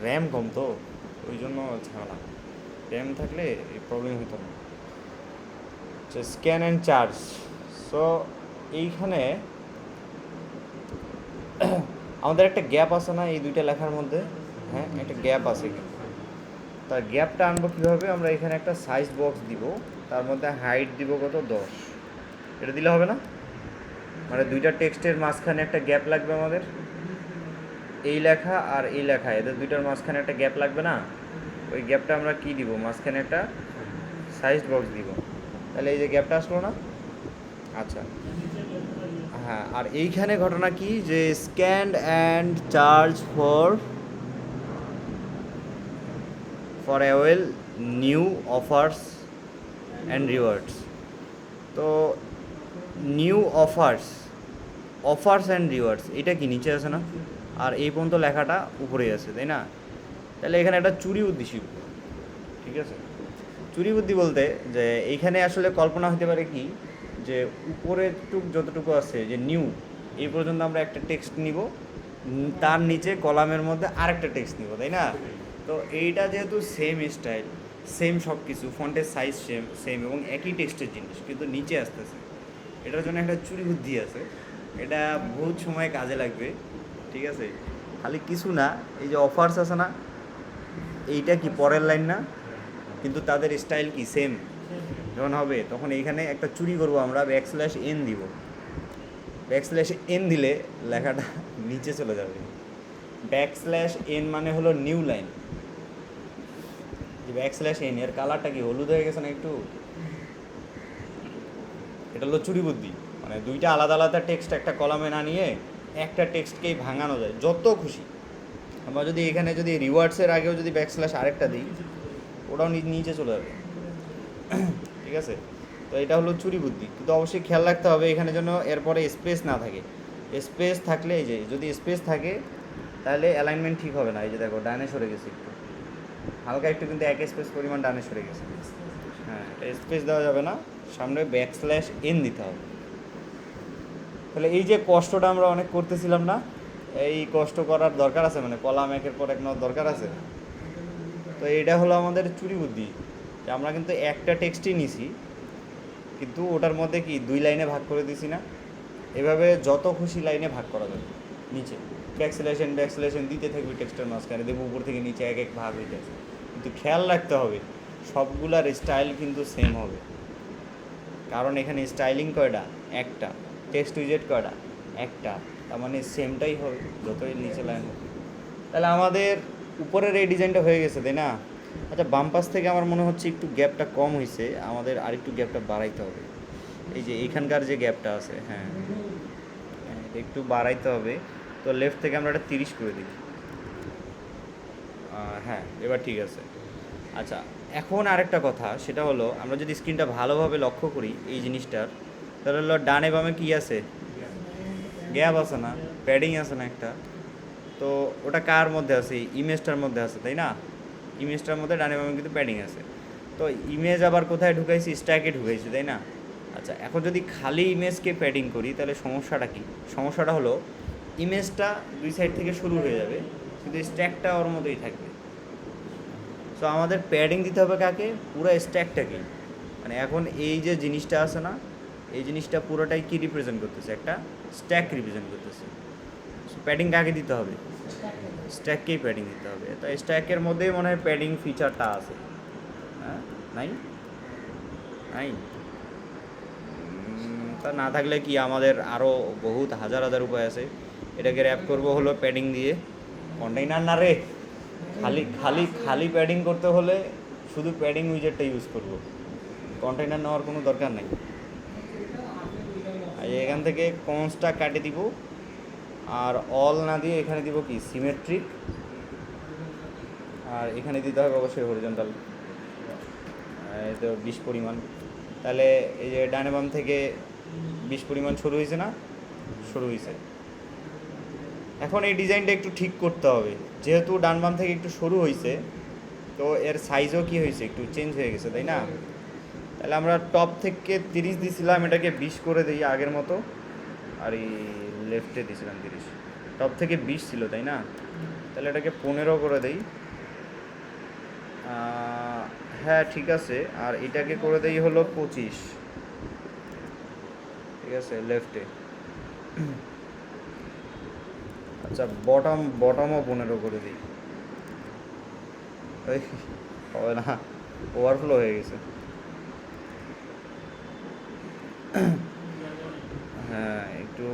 RAM কম তো ওই জন্য ঝামেলা। র্যাম থাকলে এই প্রবলেম হতো না। Scan and charge. সো এইখানে আমাদের একটা গ্যাপ আছে না এই দুইটা লেখার মধ্যে? হ্যাঁ, একটা গ্যাপ আছে কিন্তু। তার গ্যাপটা আনবো কীভাবে? আমরা এখানে একটা সাইজ বক্স দিব, তার মধ্যে হাইট দিব কত, 10। এটা দিলে হবে না? মানে দুইটা টেক্সটের মাঝখানে একটা গ্যাপ লাগবে আমাদের, এই লেখা আর এই লেখা, এদের দুইটার মাঝখানে একটা গ্যাপ লাগবে না? ওই গ্যাপটা আমরা কি দিব? মাঝখানে একটা সাইজ বক্স দিব। তাহলে এই যে গ্যাপটা আসলো না? আচ্ছা, হ্যাঁ। আর এইখানে ঘটনা কি, যে স্ক্যান অ্যান্ড চার্জ ফর অ্যাওয়েল নিউ অফার্স অ্যান্ড রিওয়ার্ডস। তো নিউ অফার্স অ্যান্ড রিওয়ার্ডস, এটা কি নিচে আছে না? আর এই পর্যন্ত লেখাটা উপরেই আছে, তাই না? তাহলে এখানে একটা চুরি বুদ্ধি শিখব, ঠিক আছে? চুরি বুদ্ধি বলতে যে এইখানে আসলে কল্পনা হতে পারে কি, যে উপরের যতটুকু আছে যে নিউ, এই পর্যন্ত আমরা একটা টেক্সট নিব, তার নিচে কলামের মধ্যে আরেকটা টেক্সট নিব, তাই না? তো এইটা যেহেতু সেম স্টাইল, সেম সব কিছু, ফন্টের সাইজ সেম এবং একই টেক্সটের জিনিস, কিন্তু নিচে আসতেছে, এটার জন্য একটা চুরি বুদ্ধি আছে। এটা বহুত সময় কাজে লাগবে, ঠিক আছে? খালি কিছু না, এই যে অফার্স আছে না, এইটা কি পরের লাইন না? কিন্তু তাদের স্টাইল কি সেম। যখন হবে তখন এইখানে একটা চুরি করব, আমরা \n দিব। \n দিলে লেখাটা নিচে চলে যাবে। \n মানে হলো নিউ লাইন। যে \n এর কালারটা কি হলুদ হয়ে গেছে না একটু? এটা হলো চুরি বুদ্ধি। মানে দুইটা আলাদা আলাদা টেক্সট একটা কলামে না নিয়ে একটা টেক্সটকেই ভাঙানো যায় যত খুশি। আমরা যদি এখানে যদি রিওয়ার্ডসের আগেও যদি আরেকটা দিই, ওটাও নিচে চলে যাবে, ঠিক আছে? তো এটা হলো চুরি বুদ্ধি। কিন্তু অবশ্যই খেয়াল রাখতে হবে এখানে যেন এরপরে স্পেস না থাকে। স্পেস থাকলে, এই যে যদি স্পেস থাকে তাহলে অ্যালাইনমেন্ট ঠিক হবে না। এই যে দেখো ডানে সরে গেছে একটু, হালকা একটু, কিন্তু এক স্পেস পরিমাণ ডানে সরে গেছে। হ্যাঁ, এটা স্পেস দেওয়া যাবে না, সামনে \n দিতে হবে। তাহলে এই যে কষ্টটা আমরা অনেক করতেছিলাম না, এই কষ্ট করার দরকার আছে? মানে কলাম একের পর এক নেওয়ার দরকার আছে? তো এটা হলো আমাদের চুরি বুদ্ধি, যে আমরা কিন্তু একটা টেক্সটই নিছি, কিন্তু ওটার মধ্যে কি 2 লাইনে ভাগ করে দিছি না? এভাবে যত খুশি লাইনে ভাগ করা যাবে। নিচে ব্যাকস্ল্যাশন দিতে থাকবে টেক্সটের মাঝখানে, দেখবো উপর থেকে নিচে এক এক ভাগ হইতেছে। কিন্তু খেয়াল রাখতে হবে সবগুলার স্টাইল কিন্তু সেম হবে, কারণ এখানে স্টাইলিং কয়টা? একটা। টেক্সট উইজেট কয়টা? একটা। তার মানে সেমটাই হবে যতই নিচে লাইন হবে। তাহলে আমাদের উপরের এই ডিজাইনটা হয়ে গেছে, তাই না? আচ্ছা, বাম পাশ থেকে আমার মনে হচ্ছে একটু গ্যাপটা কম হয়েছে, আমাদের আরেকটু গ্যাপটা বাড়াইতে হবে। এই যে এইখানকার যে গ্যাপটা আছে, হ্যাঁ, এটা একটু বাড়াইতে হবে। তো লেফট থেকে আমরা এটা 30 করে দিই। হ্যাঁ, এবার ঠিক আছে। আচ্ছা, এখন আরেকটা কথা, সেটা হলো আমরা যদি স্ক্রিনটা ভালোভাবে লক্ষ্য করি এই জিনিসটার, তাহলে হলো ডানে বামে কী আছে? গ্যাপ আছে না? প্যাডিং আছে না একটা? তো ওটা কার মধ্যে আছে? ইমেজটার মধ্যে আছে, তাই না? ইমেজটার মধ্যে ডানে বামে কিন্তু প্যাডিং আছে। তো ইমেজ আবার কোথায় ঢুকাইছি? স্ট্যাকে ঢুকাইছি, তাই না? আচ্ছা, এখন যদি খালি ইমেজকে প্যাডিং করি তাহলে সমস্যাটা কি? সমস্যাটা হলো ইমেজটা দুই সাইড থেকে শুরু হয়ে যাবে, কিন্তু স্ট্যাকটা ওর মতোই থাকবে। সো আমাদের প্যাডিং দিতে হবে কাকে? পুরো স্ট্যাকটাকে। মানে এখন এই যে জিনিসটা আছে না, এই জিনিসটা পুরোটাই কি রিপ্রেজেন্ট করতেছে? একটা স্ট্যাক রিপ্রেজেন্ট করতেছে। সো প্যাডিং কাকে দিতে হবে? স্ট্যাককেই প্যাডিং দিতে হবে। তো স্ট্যাকের মধ্যেই মনে হয় প্যাডিং ফিচারটা আছে। হ্যাঁ, নাই? নাই? তা না থাকলে কি, আমাদের আরও বহুত হাজার হাজার উপায় আছে। এটাকে র্যাপ করবো হলো প্যাডিং দিয়ে। কন্টেইনার না রে, খালি খালি খালি প্যাডিং করতে হলে শুধু প্যাডিং উইজেটটা ইউজ করব, কন্টেইনার নেওয়ার কোনো দরকার নেই। আর এখান থেকে কনসটা কাটে দিব, আর অল না দিয়ে এখানে দিব কি সিমেট্রিক, আর এখানে দিতে হবে অবশ্যই হরিজন্টাল, এই তো 20 পরিমাণ। তাহলে এই যে ডানে বাম থেকে 20 পরিমাণ শুরু হয়েছে না? শুরু হয়েছে। এখন এই ডিজাইনটা একটু ঠিক করতে হবে, যেহেতু ডান বাম থেকে একটু শুরু হয়েছে, তো এর সাইজও কি হয়েছে? একটু চেঞ্জ হয়ে গেছে, তাই না? তাহলে আমরা টপ থেকে 30 দিয়েছিলাম, এটাকে 20 করে দিই আগের মতো। আর এই লেফটে দিয়েছিলাম 30, টপ থেকে 20 ছিল, তাই না? তাহলে এটাকে 15 করে দেই। হ্যাঁ ঠিক আছে, আর এটাকে করে দেই হলো 25। ঠিক আছে, লেফটে। আচ্ছা, বটমও 15 করে দিই। ওই হবে না, ওভারফ্লো হয়ে গেছে। হ্যাঁ, একটু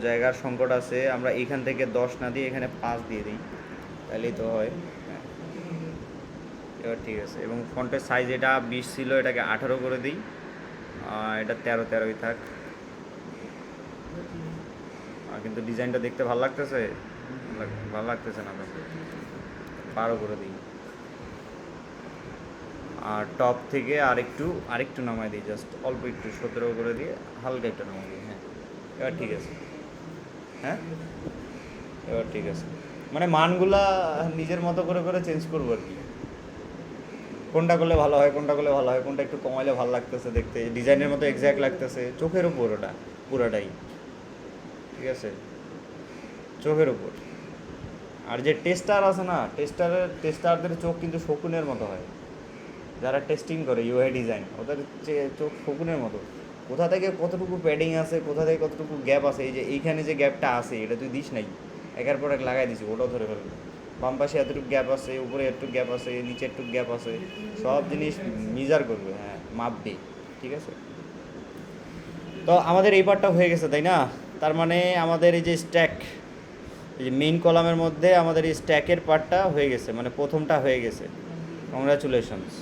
জায়গার সংকট আছে, আমরা এখান থেকে 10 না দিয়ে এখানে 5 দিয়ে দিই, তাহলেই তো হয়। হ্যাঁ, এবার ঠিক আছে। এবং ফন্টের সাইজ এটা 20 ছিল, এটাকে 18 করে দিই। এটা 13-13ই থাক। কিন্তু ডিজাইনটা দেখতে ভালো লাগতেছে, ভালো লাগতেছে না, 12 করে দিই। আর টপ থেকে আরেকটু নামাই দিই, জাস্ট অল্প একটু, 17 করে দিয়ে হালকা একটু নামাই দিই। হ্যাঁ, এবার ঠিক আছে। হ্যাঁ, এবার ঠিক আছে। মানে মানগুলা নিজের মতো করে করে চেঞ্জ করবো আর কি, কোনটা করলে ভালো হয়, কোনটা করলে ভালো হয়, কোনটা একটু কমাইলে ভালো লাগতেছে দেখতে, ডিজাইনের মতো এক্স্যাক্ট লাগতেছে, চোখের উপর ওটা পুরাটাই। ঠিক আছে, চোখের উপর। আর যে টেস্টার আছে না, টেস্টারদের চোখ কিন্তু শকুনের মতো হয়। যারা টেস্টিং করে ইউআই ডিজাইন, ওদের চোখ শকুনের মতো। কোথা থেকে কতটুকু প্যাডিং আছে, কোথা থেকে কতটুকু গ্যাপ আছে, এই যে এইখানে যে গ্যাপটা আছে এটা তুই দিস নাই, একের পর এক লাগাই দিছি, ওটাও ধরে ফেলবে। বাম পাশে এতটুকু গ্যাপ আছে, উপরে একটু গ্যাপ আছে, নিচে একটু গ্যাপ আছে, সব জিনিস মিজার করবে, হ্যাঁ মাপবে। ঠিক আছে, তো আমাদের এই পার্টটা হয়ে গেছে তাই না? তার মানে আমাদের এই যে স্ট্যাক, এই যে মেইন কলামের মধ্যে আমাদের এই স্ট্যাকের পার্টটা হয়ে গেছে, মানে প্রথমটা হয়ে গেছে। কংগ্রাচুলেশনস।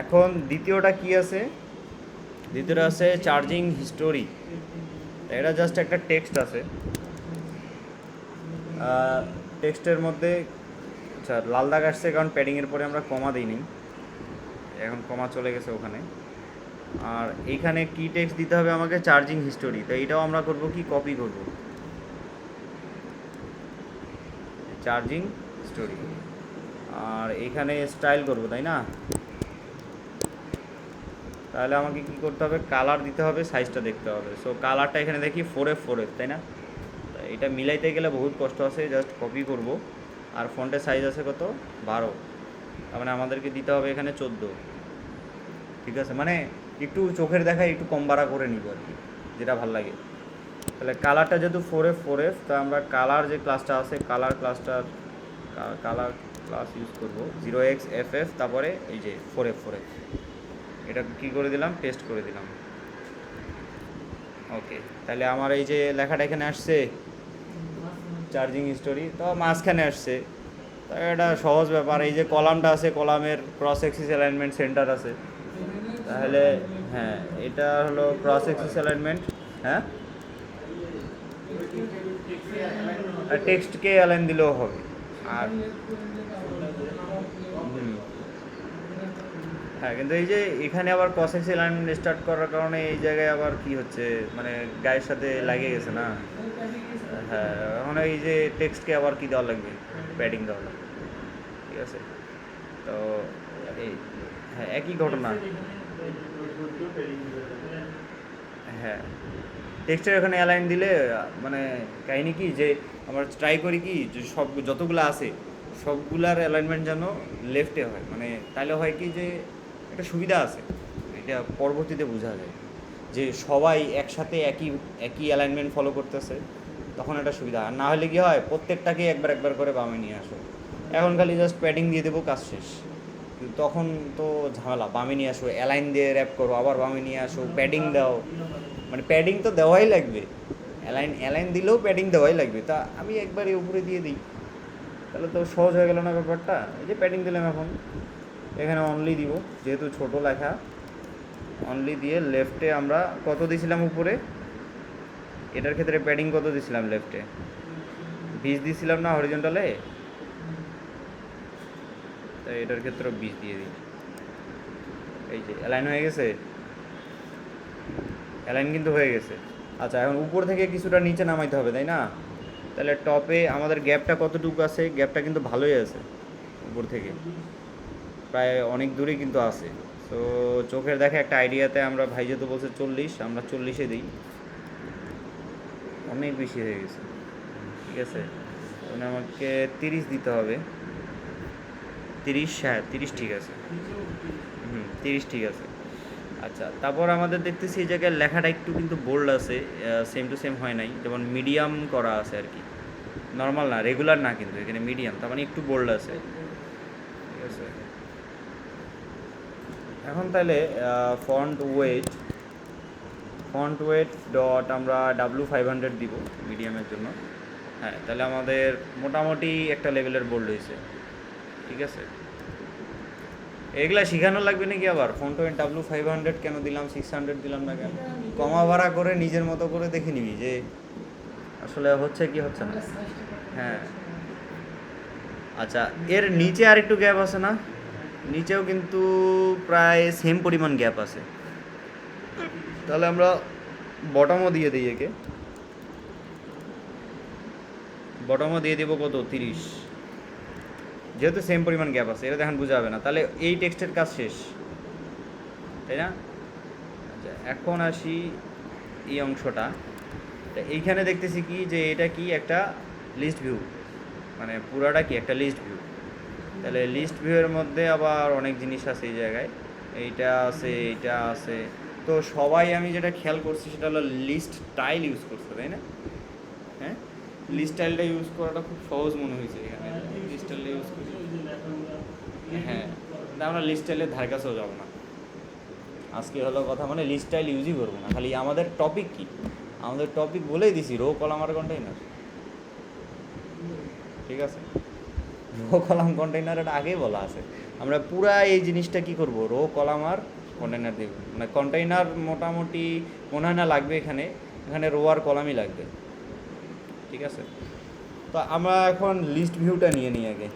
এখন দ্বিতীয়টা কি আছে? দ্বিতীয়টা আছে চার্জিং হিস্টোরি। এটা জাস্ট একটা টেক্সট আছে, টেক্সটের মধ্যে। আচ্ছা, লাল দাগ আসছে কারণ প্যাডিংয়ের পরে আমরা কমা দিইনি, এখন কমা চলে গেছে ওখানে। আর এইখানে কি টেক্সট দিতে হবে আমাকে? Charging history. তো এটাও আমরা করব কি, কপি করব, চার্জিং হিস্টোরি। আর এখানে স্টাইল করব, তাই না? তাহলে আমাকে কি করতে হবে? কালার দিতে হবে, সাইজটা দেখতে হবে। সো কালারটা এখানে দেখি 4F, তাই না? এটা মিলাইতে গেলে বহুত কষ্ট আছে, জাস্ট কপি করব। আর ফন্টের সাইজ আছে কত? 12। তার মানে আমাদেরকে দিতে হবে এখানে 14। ঠিক আছে, মানে একটু চোখের দেখায় একটু কম বাড়া করে নিব আর কি, যেটা ভাল লাগে। তাহলে কালারটা যেহেতু 4F, তা আমরা কালার যে ক্লাসটা আছে, কালার ক্লাস ইউজ করবো 0xFF, তারপরে এই যে 4F। এটা কী করে দিলাম? পেস্ট করে দিলাম। ওকে, তাহলে আমার এই যে লেখাটা এখানে আসছে, চার্জিং হিস্টোরি, তো মাঝখানে আসছে। তো এটা সহজ ব্যাপার। এই যে কলামটা আছে, কলামের ক্রস এক্সিস অ্যালাইনমেন্ট সেন্টার আছে, তাহলে হ্যাঁ এটা হলো ক্রস এক্সিস অ্যালাইনমেন্ট। হ্যাঁ, টেক্সটকে অ্যালাইন দিলেও হবে। আর হ্যাঁ, কিন্তু এই যে এখানে আবার ক্রস এক্সিস অ্যালাইনমেন্ট স্টার্ট করার কারণে এই জায়গায় আবার কি হচ্ছে, মানে গায়ের সাথে লাগিয়ে গেছে না। হ্যাঁ, এখন এই যে টেক্সটকে আবার কি দেওয়া লাগবে? প্যাডিং দেওয়া লাগবে। ঠিক আছে, তো এই হ্যাঁ একই ঘটনা। হ্যাঁ, টেক্সটের এখানে অ্যালাইন দিলে মানে কাহিনি কি, যে আমরা ট্রাই করি কি, যে সব যতগুলো আছে সবগুলার অ্যালাইনমেন্ট যেন লেফটে হয়, মানে তাহলে হয় কি যে একটা সুবিধা আছে, এটা পরবর্তীতে বোঝা যায় যে সবাই একসাথে একই একই অ্যালাইনমেন্ট ফলো করতেছে, তখন একটা সুবিধা। আর না হলে কি হয়, প্রত্যেকটাকে একবার একবার করে বামে নিয়ে আসো। এখন খালি জাস্ট প্যাডিং দিয়ে দেবো, কাজ শেষ। কিন্তু তখন তো ঝামেলা, বামে নিয়ে আসো, অ্যালাইন দিয়ে র্যাপ করো, আবার বামে নিয়ে আসো, প্যাডিং দাও, মানে প্যাডিং তো দেওয়াই লাগবে। অ্যালাইন দিলেও প্যাডিং দেওয়াই লাগবে। তা আমি একবারই উপরে দিয়ে দিই, তাহলে তো সহজ হয়ে গেল না ব্যাপারটা। এই যে প্যাডিং দিলাম, এখন এখানে অনলি দিব, যেহেতু ছোট লেখা, অনলি দিয়ে লেফটে আমরা কত দিয়েছিলাম উপরে, এটার ক্ষেত্রে প্যাডিং কত দিয়েছিলাম লেফটে? 20 দিয়েছিলাম না হরিজন্টালে? তাই এটার ক্ষেত্রেও 20 দিয়ে দিই। এই যে অ্যালাইন হয়ে গেছে, অ্যালাইন কিন্তু হয়ে গেছে। আচ্ছা, এখন উপর থেকে কিছুটা নিচে নামাইতে হবে, তাই না? তাহলে টপে আমাদের গ্যাপটা কতটুকু আছে? গ্যাপটা কিন্তু ভালোই আছে, উপর থেকে প্রায় অনেক দূরেই কিন্তু আছে। তো চোখের দেখে একটা আইডিয়াতে আমরা, ভাই যেহেতু বলছে 40, আমরা 40-এ দিই, অনেক বেশি হয়ে গেছে। ঠিক আছে, মানে আমাকে 30 দিতে হবে। 30, হ্যাঁ 30 ঠিক আছে। 30 ঠিক আছে। আচ্ছা, তারপর আমাদের দেখতেছি এই জায়গায় লেখাটা একটু কিন্তু বোল্ড আছে, সেম টু সেম হয় নাই, যেমন মিডিয়াম করা আছে আর কি, নর্মাল না, রেগুলার না, কিন্তু এখানে মিডিয়াম, তার মানে একটু বোল্ড আছে। ঠিক আছে, এখন তাহলে ফন্ট ওয়েট ডট আমরা W500 দিব মিডিয়ামের জন্য। হ্যাঁ, তাহলে আমাদের মোটামুটি একটা লেভেলের বোল্ড হয়েছে। ঠিক আছে, এগুলা শেখানো লাগবে নাকি আবার? ফন্ট ওয়েট W500 কেন দিলাম, 600 দিলাম না কেন? কমা ভাড়া করে নিজের মতো করে দেখে নিবি যে আসলে হচ্ছে কি হচ্ছে না। হ্যাঁ, আচ্ছা, এর নিচে আর একটু গ্যাপ আছে না? নিচেও কিন্তু প্রায় সেম পরিমাণ গ্যাপ আছে। তাহলে আমরা বটমও দিয়ে দিই, একে বটমও দিয়ে দেবো কত, 30, যেহেতু সেম পরিমাণ গ্যাপ আছে, এটা দেখেন বোঝা যাবে না। তাহলে এই টেক্সটের কাজ শেষ, তাই না? আচ্ছা, এখন আসি এই অংশটা। এইখানে দেখতেছি কি যে এটা কি একটা লিস্ট ভিউ, মানে পুরাটা কি একটা লিস্ট ভিউ। তাহলে লিস্ট ভিউয়ের মধ্যে আবার অনেক জিনিস আছে এই জায়গায়, এইটা আছে, এইটা আছে। তো সবাই আমি যেটা খেয়াল করছি সেটা হলো লিস্ট টাইল ইউজ করছে, তাই না? হ্যাঁ, লিস্ট টাইলটা ইউজ করাটা খুব সহজ মনে হয়েছে এখানে, লিস্ট টাইলটা ইউজ করি। হ্যাঁ, আমরা লিস্ট টাইলের ধার কাছেও যাবো না আজকে, হলো কথা, মানে লিস্ট টাইল ইউজই করবো না। খালি আমাদের টপিক কি, আমাদের টপিক বলেই দিছি, রো কলাম আর কন্টেইনার। ঠিক আছে, রো কলাম কন্টেইনার এটা আগেই বলা আছে। আমরা পুরা এই জিনিসটা কি করব, রো কলাম আর কন্টেইনার দেব, মানে কন্টেইনার মোটামুটি মনে হয় না লাগবে এখানে, এখানে রো আর কলামই লাগবে। ঠিক আছে, তো আমরা এখন লিস্ট ভিউটা নিয়ে নিই আগে।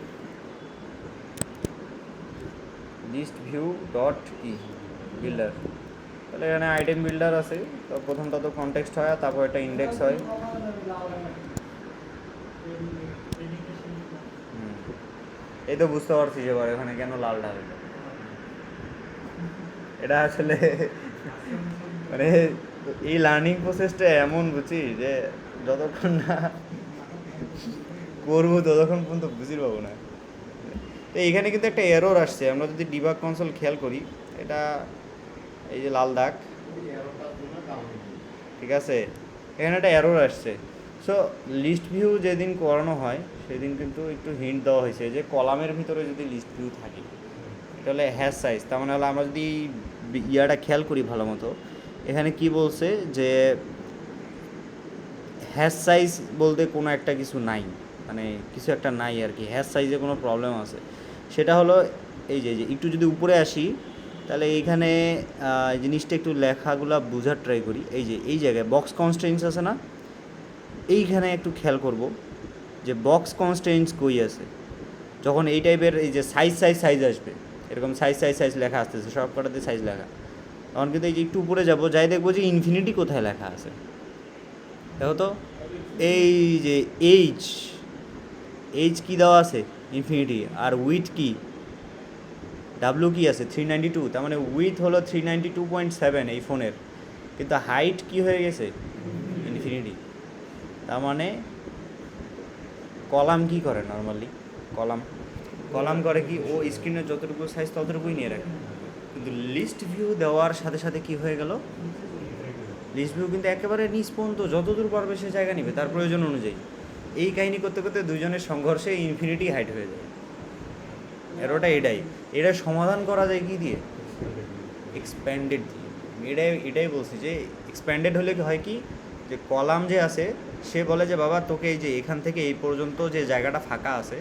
লিস্ট ভিউ ডট কি বিল্ডার, তাহলে এখানে আইটেম বিল্ডার আছে। তো প্রথমটা তো কনটেক্সট হয়, তারপর একটা ইন্ডেক্স হয়। এই তো বুঝতে পারছি এবার এখানে কেন লাল ঢাল। এটা আসলে মানে এই লার্নিং প্রসেসটা এমন বুঝছি যে যতক্ষণ না করবো ততক্ষণ পর্যন্ত বুঝি পাবো না। তো এইখানে কিন্তু একটা এরর আসছে, আমরা যদি ডিবাগ কনসোল খেয়াল করি, এটা এই যে লাল দাগ, ঠিক আছে, এখানে একটা এরর আসছে। সো লিস্ট ভিউ যেদিন করানো হয় সেদিন কিন্তু একটু হিন্ট দেওয়া হয়েছে যে কলামের ভিতরে যদি লিস্ট ভিউ থাকে, এটা হলে হ্যাশ সাইজ। তার মানে হলো আমরা যদি ইয়াটা খেয়াল করি ভালো মতো, এখানে কি বলছে যে হ্যাশ সাইজ বলতে কোনো একটা কিছু নাই, মানে কিছু একটা নাই আর কি, হ্যাশ সাইজে কোনো প্রবলেম আছে। সেটা হলো এই যে একটু যদি উপরে আসি, তাহলে এইখানে জিনিসটা একটু লেখাগুলো বোঝার ট্রাই করি। এই যে এই জায়গায় বক্স কনস্ট্রেন্টস আছে না, এইখানে একটু খেয়াল করব যে বক্স কনস্ট্রেন্টস কই আছে। যখন এই টাইপের এই যে সাইজ আসবে, এরকম সাইজ লেখা আসতেছে, সব কটাতে সাইজ লেখা, তখন কিন্তু এই যে একটু উপরে যাব, যাই দেখবো যে ইনফিনিটি কোথায় লেখা আছে। দেখো তো, এই যে এইচ কি দেওয়া আছে, ইনফিনিটি, আর উইথ কি ডাব্লু কি আছে 392, তার মানে উইথ হলো 392.7 এই ফোনের, কিন্তু হাইট কি হয়ে গেছে ইনফিনিটি। তার মানে কলাম কি করে নর্মালি, কলাম করে কি, ও স্ক্রিনের যতটুকু সাইজ ততটুকুই নিয়ে রাখে। কিন্তু লিস্ট ভিউ দেওয়ার সাথে সাথে কি হয়ে গেল, লিস্ট ভিউ কিন্তু একেবারে নিচ পর্যন্ত যতদূর পারবে সে জায়গা নিবে তার প্রয়োজন অনুযায়ী। এই কাহিনী করতে করতে দুজনের সংঘর্ষে ইনফিনিটি হাইট হয়ে যায়। এরোটা এটা সমাধান করা যায় কি দিয়ে, এক্সপ্যান্ডেড দিয়ে। এটাই বলছি যে এক্সপ্যান্ডেড হলে হয় কি, যে কলাম যে আছে সে বলে যে বাবা তোকে এই যে এখান থেকে এই পর্যন্ত যে জায়গাটা ফাঁকা আছে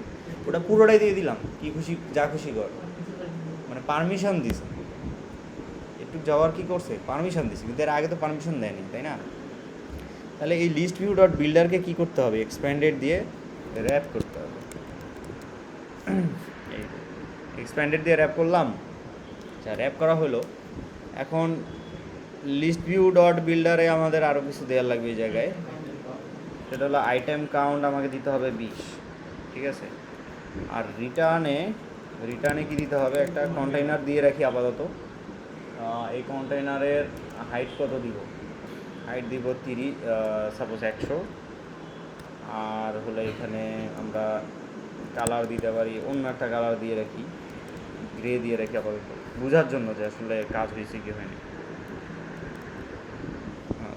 ওটা পুরোটাই দিয়ে দিলাম, কি খুশি যা খুশি কর, মানে পারমিশন দিছে, একটু যাওয়ার কি করছে, পারমিশন দিছে, কিন্তু এর আগে তো পারমিশন দেয়নি, তাই না? তাহলে এই লিস্ট ভিউ ডট বিল্ডারকে কী করতে হবে, এক্সপ্যান্ডেড দিয়ে র্যাপ করতে হবে। এই এক্সপ্যান্ডেড দিয়ে র্যাপ করলাম। আচ্ছা, র্যাপ করা হলো। এখন লিস্ট ভিউ ডট বিল্ডারে আমাদের আরও কিছু দেওয়ার লাগবে এই জায়গায়, সেটা হলো আইটেম কাউন্ট আমাকে দিতে হবে 20, ঠিক আছে। আর রিটার্নে কি দিতে হবে, একটা কন্টেইনার দিয়ে রাখি আপাতত। এই কন্টেইনারের হাইট কত দিব, হাইট দিব 30, সাপোজ 100, আর হলো এখানে আমরা কালার দিতে পারি, অন্য একটা কালার দিয়ে রাখি, গ্রে দিয়ে রাখি আপাতত, বোঝার জন্য যে আসলে কাজ হয়েছে কি হয়নি।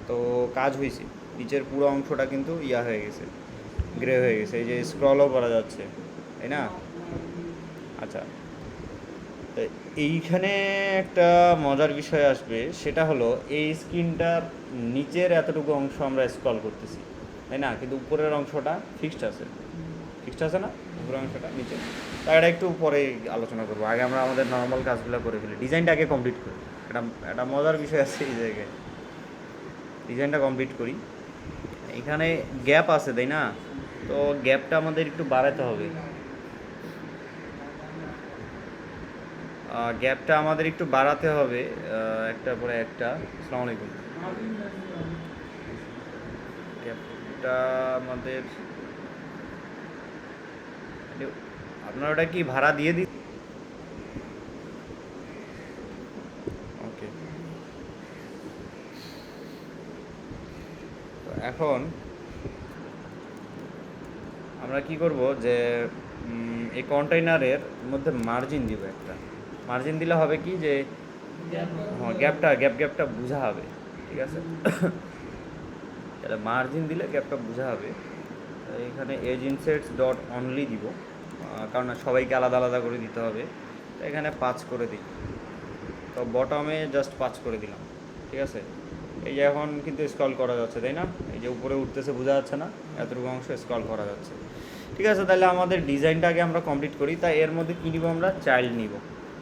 তো কাজ হয়েছে, নিচের পুরো অংশটা কিন্তু ইয়া হয়ে গেছে, গ্রে হয়ে গেছে, এই যে স্ক্রলও করা যাচ্ছে, তাই না? আচ্ছা, তো এইখানে একটা মজার বিষয় আসবে, সেটা হলো এই স্ক্রিনটার নিচের এতটুকু অংশ আমরা স্ক্রল করতেছি, তাই না? কিন্তু উপরের অংশটা ফিক্সড আছে, ফিক্সড আছে না উপরের অংশটা নিচে? তা এটা একটু পরে আলোচনা করবো, আগে আমরা আমাদের নর্মাল কাজগুলো করে ফেলি, ডিজাইনটা আগে কমপ্লিট করি। এটা একটা মজার বিষয় আছে এই জায়গায়, ডিজাইনটা কমপ্লিট করি। এখানে গ্যাপ আছে, তাই না? তো গ্যাপটা আমাদের একটু বাড়াতে হবে, গ্যাপটা আমাদের একটু বাড়াতে হবে, একটার পরে একটা। আসসালামু আলাইকুম। গ্যাপটা আমাদের, আপনারা ওটা কি ভাড়া দিয়ে দিন? ওকে, তো এখন আমরা কি করব যে এই কন্টেইনারের মধ্যে মার্জিন দিব একটা, মার্জিন দিলে হবে কি যে হ্যাঁ গ্যাপটা বোঝা হবে, ঠিক আছে? তাহলে মার্জিন দিলে গ্যাপটা বোঝা হবে। এখানে এজ ইনসেটস ডট অনলি দিব, কারণ সবাইকে আলাদা আলাদা করে দিতে হবে। তো এখানে 5 করে দিই, তো বটমে জাস্ট 5 করে দিলাম, ঠিক আছে? এই যে এখন কিন্তু স্ক্রল করা যাচ্ছে, তাই না? এই যে উপরে উঠতেছে, বোঝা যাচ্ছে না? এতটুকু অংশ স্ক্রল করা যাচ্ছে, ঠিক আছে? তাহলে আমাদের ডিজাইনটা আগে আমরা কমপ্লিট করি। তাই এর মধ্যে কী নিব আমরা? চাইল্ড নিব,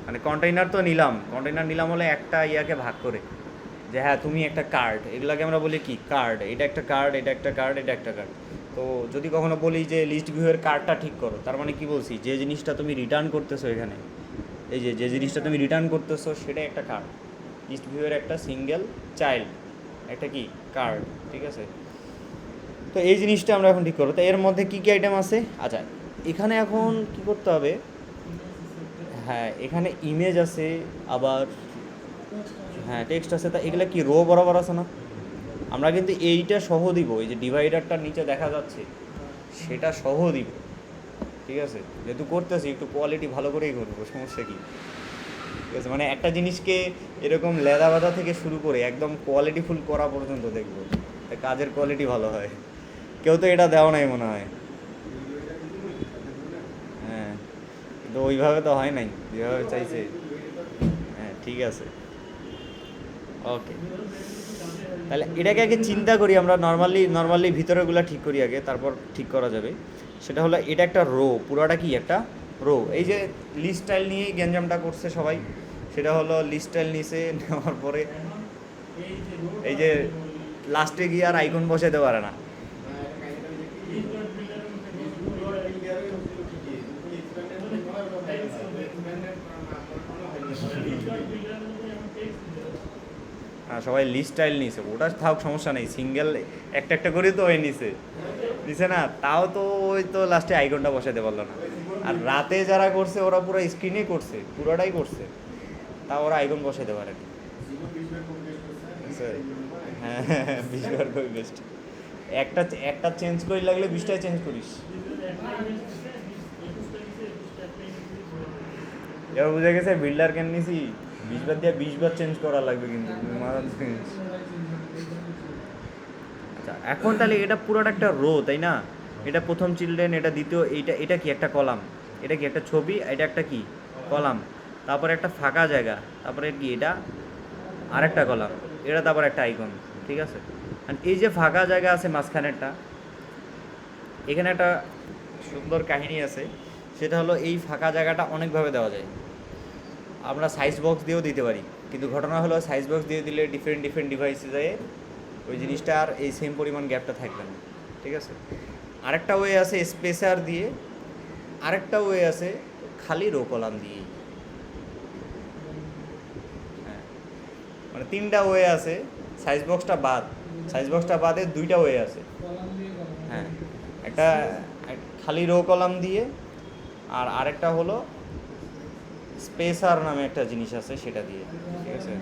মানে কন্টেইনার তো নিলাম, কন্টেইনার নিলাম হলে একটা ইয়াকে ভাগ করে, যে হ্যাঁ তুমি একটা কার্ড, এগুলাকে আমরা বলি কি কার্ড, এটা একটা কার্ড, এটা একটা কার্ড, এটা একটা কার্ড। তো যদি কখনো বলি যে লিস্ট ভিউয়ের কার্ডটা ঠিক করো, তার মানে কি বলছি? যে জিনিসটা তুমি রিটার্ন করতেছো এখানে, এই যে জিনিসটা তুমি রিটার্ন করতেছো সেটা একটা কার্ড, লিস্ট ভিউয়ের একটা সিঙ্গেল চাইল্ড, একটা কি কার্ড, ঠিক আছে? তো এই জিনিসটা আমরা এখন ঠিক করবো। তো এর মধ্যে কী কী আইটেম আছে? আচ্ছা, এখানে এখন কি করতে হবে? হ্যাঁ, এখানে ইমেজ আছে, আবার হ্যাঁ টেক্সট আছে। তা এগুলো কি রো বরাবর আছে না? আমরা কিন্তু এইটা সহ দিব, এই যে ডিভাইডারটার নিচে দেখা যাচ্ছে সেটা সহ দিব, ঠিক আছে? যেহেতু করতেছি একটু কোয়ালিটি ভালো করেই করবো, সমস্যা কী? ঠিক আছে, মানে একটা জিনিসকে এরকম লেদা বাঁধা থেকে শুরু করে একদম কোয়ালিটিফুল করা পর্যন্ত দেখবো, কাজের কোয়ালিটি ভালো হয়। কেউ তো এটা দেওয়া নাই মনে হয়। হ্যাঁ, কিন্তু ওইভাবে তো হয় নাই যেভাবে চাইছে। হ্যাঁ ঠিক আছে, ওকে। তাহলে এটাকে আগে চিন্তা করি আমরা, নর্মালি ভিতরেগুলো ঠিক করি আগে, তারপর ঠিক করা যাবে। সেটা হলো এটা একটা রো, পুরোটা কি একটা রো। এই যে লিস্ট স্টাইল নিয়েই গ্যাঞ্জামটা করছে সবাই, সেটা হলো লিস্ট স্টাইল নিছে, নেওয়ার পরে এই যে লাস্টে গিয়ে আর আইকন বসাতে পারে না। হ্যাঁ, সবাই লিস্ট স্টাইল নিছে, ওটা থাক সমস্যা নেই, সিঙ্গেল একটা একটা করে তো ওই নিছে না, তাও তো ওই তো লাস্টে আইকনটা বসাতে পারলো না। আর রাতে যারা করছে ওরা পুরো স্ক্রিনে করছে, পুরোটাই করছে, তা ওরা আইকন বসাতে পারেনি। হ্যাঁ 20 বার করে বেস্ট, একটা একটা চেঞ্জ করি লাগলে 20টাই চেঞ্জ করিস। এবার বুঝে গেছে বিল্ডার কেন নিছি, 20 বার দিয়ে 20 বার চেঞ্জ করা লাগবে কিন্তু। আচ্ছা, এখন তাহলে এটা পুরোটা একটা রো, তাই না? এটা প্রথম চিলড্রেন, এটা দ্বিতীয়, এটা কি একটা কলাম, এটা কি একটা ছবি, এটা একটা কি কলাম, তারপরে একটা ফাঁকা জায়গা, তারপরে কি এটা আরেকটা কলাম, এটা তারপর একটা আইকন, ঠিক আছে? আর এই যে ফাঁকা জায়গা আছে মাঝখানেরটা, এখানে একটা সুন্দর কাহিনী আছে, সেটা হলো এই ফাঁকা জায়গাটা অনেকভাবে দেওয়া যায়। আমরা সাইজ বক্স দিয়েও দিতে পারি, কিন্তু ঘটনা হলো সাইজ বক্স দিয়ে দিলে ডিফারেন্ট ডিভাইসে যায় ওই জিনিসটা আর এই সেম পরিমাণ গ্যাপটা থাকবে না, ঠিক আছে? আরেকটা ওয়ে আছে স্পেসার দিয়ে, আরেকটা ওয়ে আছে খালি রো কলাম দিয়ে। হ্যাঁ, মানে 3টা ওয়ে আছে, সাইজ বক্সটা বাদে 2টা ওয়ে আছে। হ্যাঁ, একটা খালি রো কলাম দিয়ে, আর আরেকটা হলো স্পেসার নামে একটা জিনিস আছে সেটা দিয়ে, ঠিক আছে?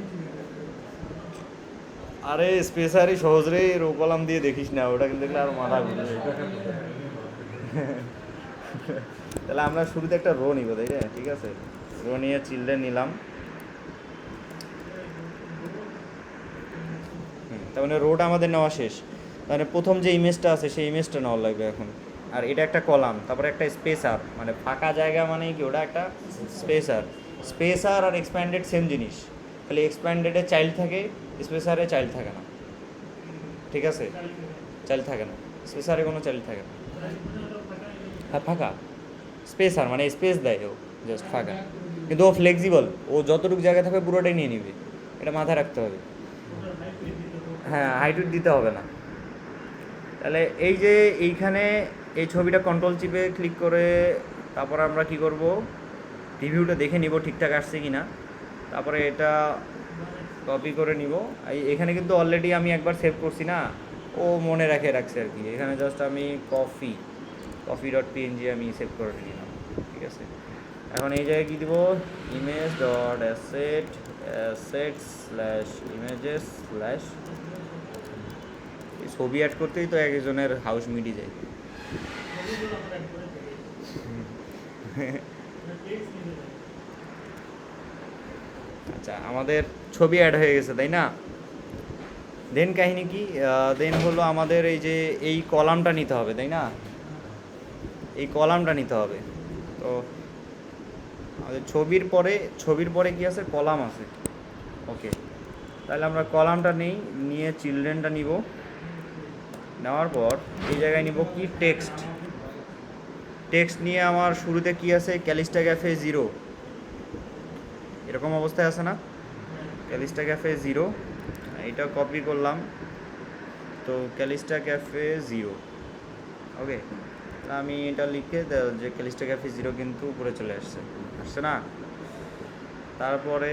আরে স্পেসারই সহজ রে, রো কলাম দিয়ে দেখিস না, ওটা কিন্তু দেখলে আরো মাথা ঘুরে যায়। তাহলে আমরা শুরুতে একটা রো নিব, তাই না? ঠিক আছে, রো নিয়ে চিলড্রেন নিলাম। তার মানে রোটা আমাদের নেওয়া শেষ। মানে প্রথম যে ইমেজটা আছে সেই ইমেজটা নেওয়া লাগবে এখন। আর এটা একটা কলাম, তারপরে একটা স্পেসার, মানে ফাঁকা জায়গা মানে কি, ওটা একটা স্পেসার। স্পেসার আর এক্সপ্যান্ডেড সেম জিনিস, খালি এক্সপ্যান্ডেডে চাইল্ড থাকে, স্পেসারে চাইল্ড থাকে না। ঠিক আছে, চাইল্ড থাকে না, স্পেসারে কোনো চাইল্ড থাকে না। হ্যাঁ ফাঁকা, স্পেসার মানে স্পেস দেয় ও, জাস্ট ফাঁকা। কিন্তু ও ফ্লেক্সিবল, ও যতটুকু জায়গা থাকবে পুরোটাই নিয়ে নিবে, এটা মাথায় রাখতে হবে। হ্যাঁ, হাইট দিতে হবে না। তাহলে এই যে এইখানে এই ছবিটা কন্ট্রোল চিপে ক্লিক করে তারপর আমরা কি করব, রিভিউটা দেখে নিব ঠিকঠাক আসছে কি না। তারপরে এটা কপি করে নিব। এখানে কিন্তু অলরেডি আমি একবার সেভ করছি না, ও মনে রাখছে আর কি। এখানে জাস্ট আমি কফি.png আমি সেভ করে নিলাম। ঠিক আছে, এখন এই জায়গায় কী দিব, ইমেজ ডট অ্যাসেট/ইমেজেস/ ছবি অ্যাড করতেই তো একজনের হাউস মিটি যায়। আচ্ছা, আমাদের ছবি অ্যাড হয়ে গেছে তাই না? দেন কাহিনী কি, দেন হলো আমাদের এই যে এই কলামটা নিতে হবে তাই না, এই কলামটা নিতে হবে। তো আমাদের ছবির পরে কি আছে, কলাম আছে। ওকে, তাহলে আমরা কলামটা নিয়ে চিলড্রেনটা নিব। নেওয়ার পর এই জায়গায় নিব কি, টেক্সট নিয়ে আমার শুরুতে কি আছে, ক্যালিস্টা ক্যাফে 0, এরকম অবস্থায় আছে না, ক্যালিস্টা ক্যাফে 0। এটা কপি করলাম, তো ক্যালিস্টা ক্যাফে 0। ওকে, আমি এটা লিখে যে ক্যালিস্টা ক্যাফে 0 কিন্তু উপরে চলে আসছে না। তারপরে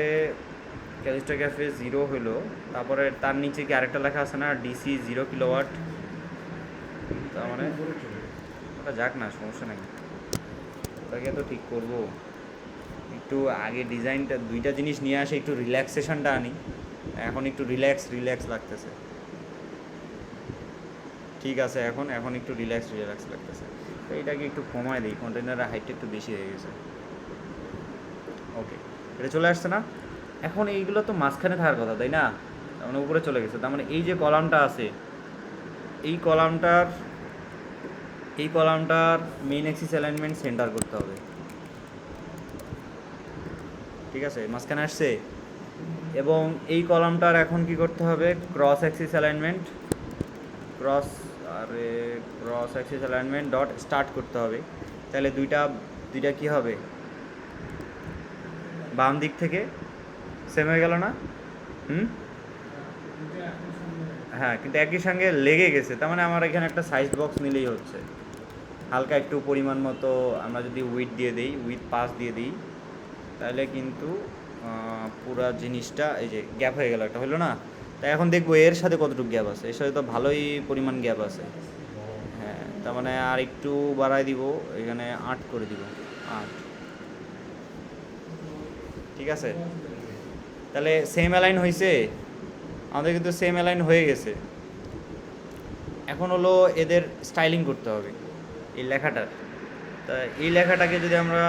ক্যালিস্টা ক্যাফে 0 হলো, তারপরে তার নিচে কি আরেকটা লেখা আছে না, ডিসি 0 কিলোওয়াট। তার মানে ওটা যাক না, সমস্যা নাই, ওটাকে তো ঠিক করব। একটু আগে ডিজাইনটা, দুইটা জিনিস নিয়ে আসে, একটু রিল্যাক্সেশনটা আনি। এখন একটু রিল্যাক্স লাগতেছে। ঠিক আছে, এখন একটু রিল্যাক্স লাগতেছে। তো এইটাকে একটু কমায় দিই, কন্টেনারের হাইটটা একটু বেশি হয়ে গেছে। ওকে, এটা চলে আসছে না। এখন এইগুলো তো মাঝখানে থাকার কথা তাই না, তার মানে উপরে চলে গেছে। তার মানে এই যে কলামটা আছে, এই কলামটার মেইন অ্যাক্সিস অ্যালাইনমেন্ট সেন্টার করতে হবে। ঠিক আছে, মাঝখানে আসছে। এবং এই কলামটার এখন কি করতে হবে, cross Axis alignment dot start করতে হবে। তাহলে দুইটা কি হবে, বাম দিক থেকে সেম হয়ে গেল না? হ্যাঁ, কিন্তু একই সঙ্গে লেগে গেছে। তার মানে আমার এখানে একটা সাইজ বক্স নিলেই হচ্ছে। হালকা একটু পরিমাণ মতো আমরা যদি উইথ 5 দিয়ে দিই, তাহলে কিন্তু পুরা জিনিসটা এই যে গ্যাপ হয়ে গেল একটা, হলো না? তাই এখন দেখবো এর সাথে কতটুকু গ্যাপ আছে, এর সাথে তো ভালোই পরিমাণ গ্যাপ আছে। হ্যাঁ, তার মানে আর একটু বাড়াই দিব, এখানে 8 করে দিব, 8। ঠিক আছে, তাহলে সেম অ্যালাইন হয়েছে, আমাদের কিন্তু সেম অ্যালাইন হয়ে গেছে। এখন হলো এদের স্টাইলিং করতে হবে এই লেখাটার। তা এই লেখাটাকে যদি আমরা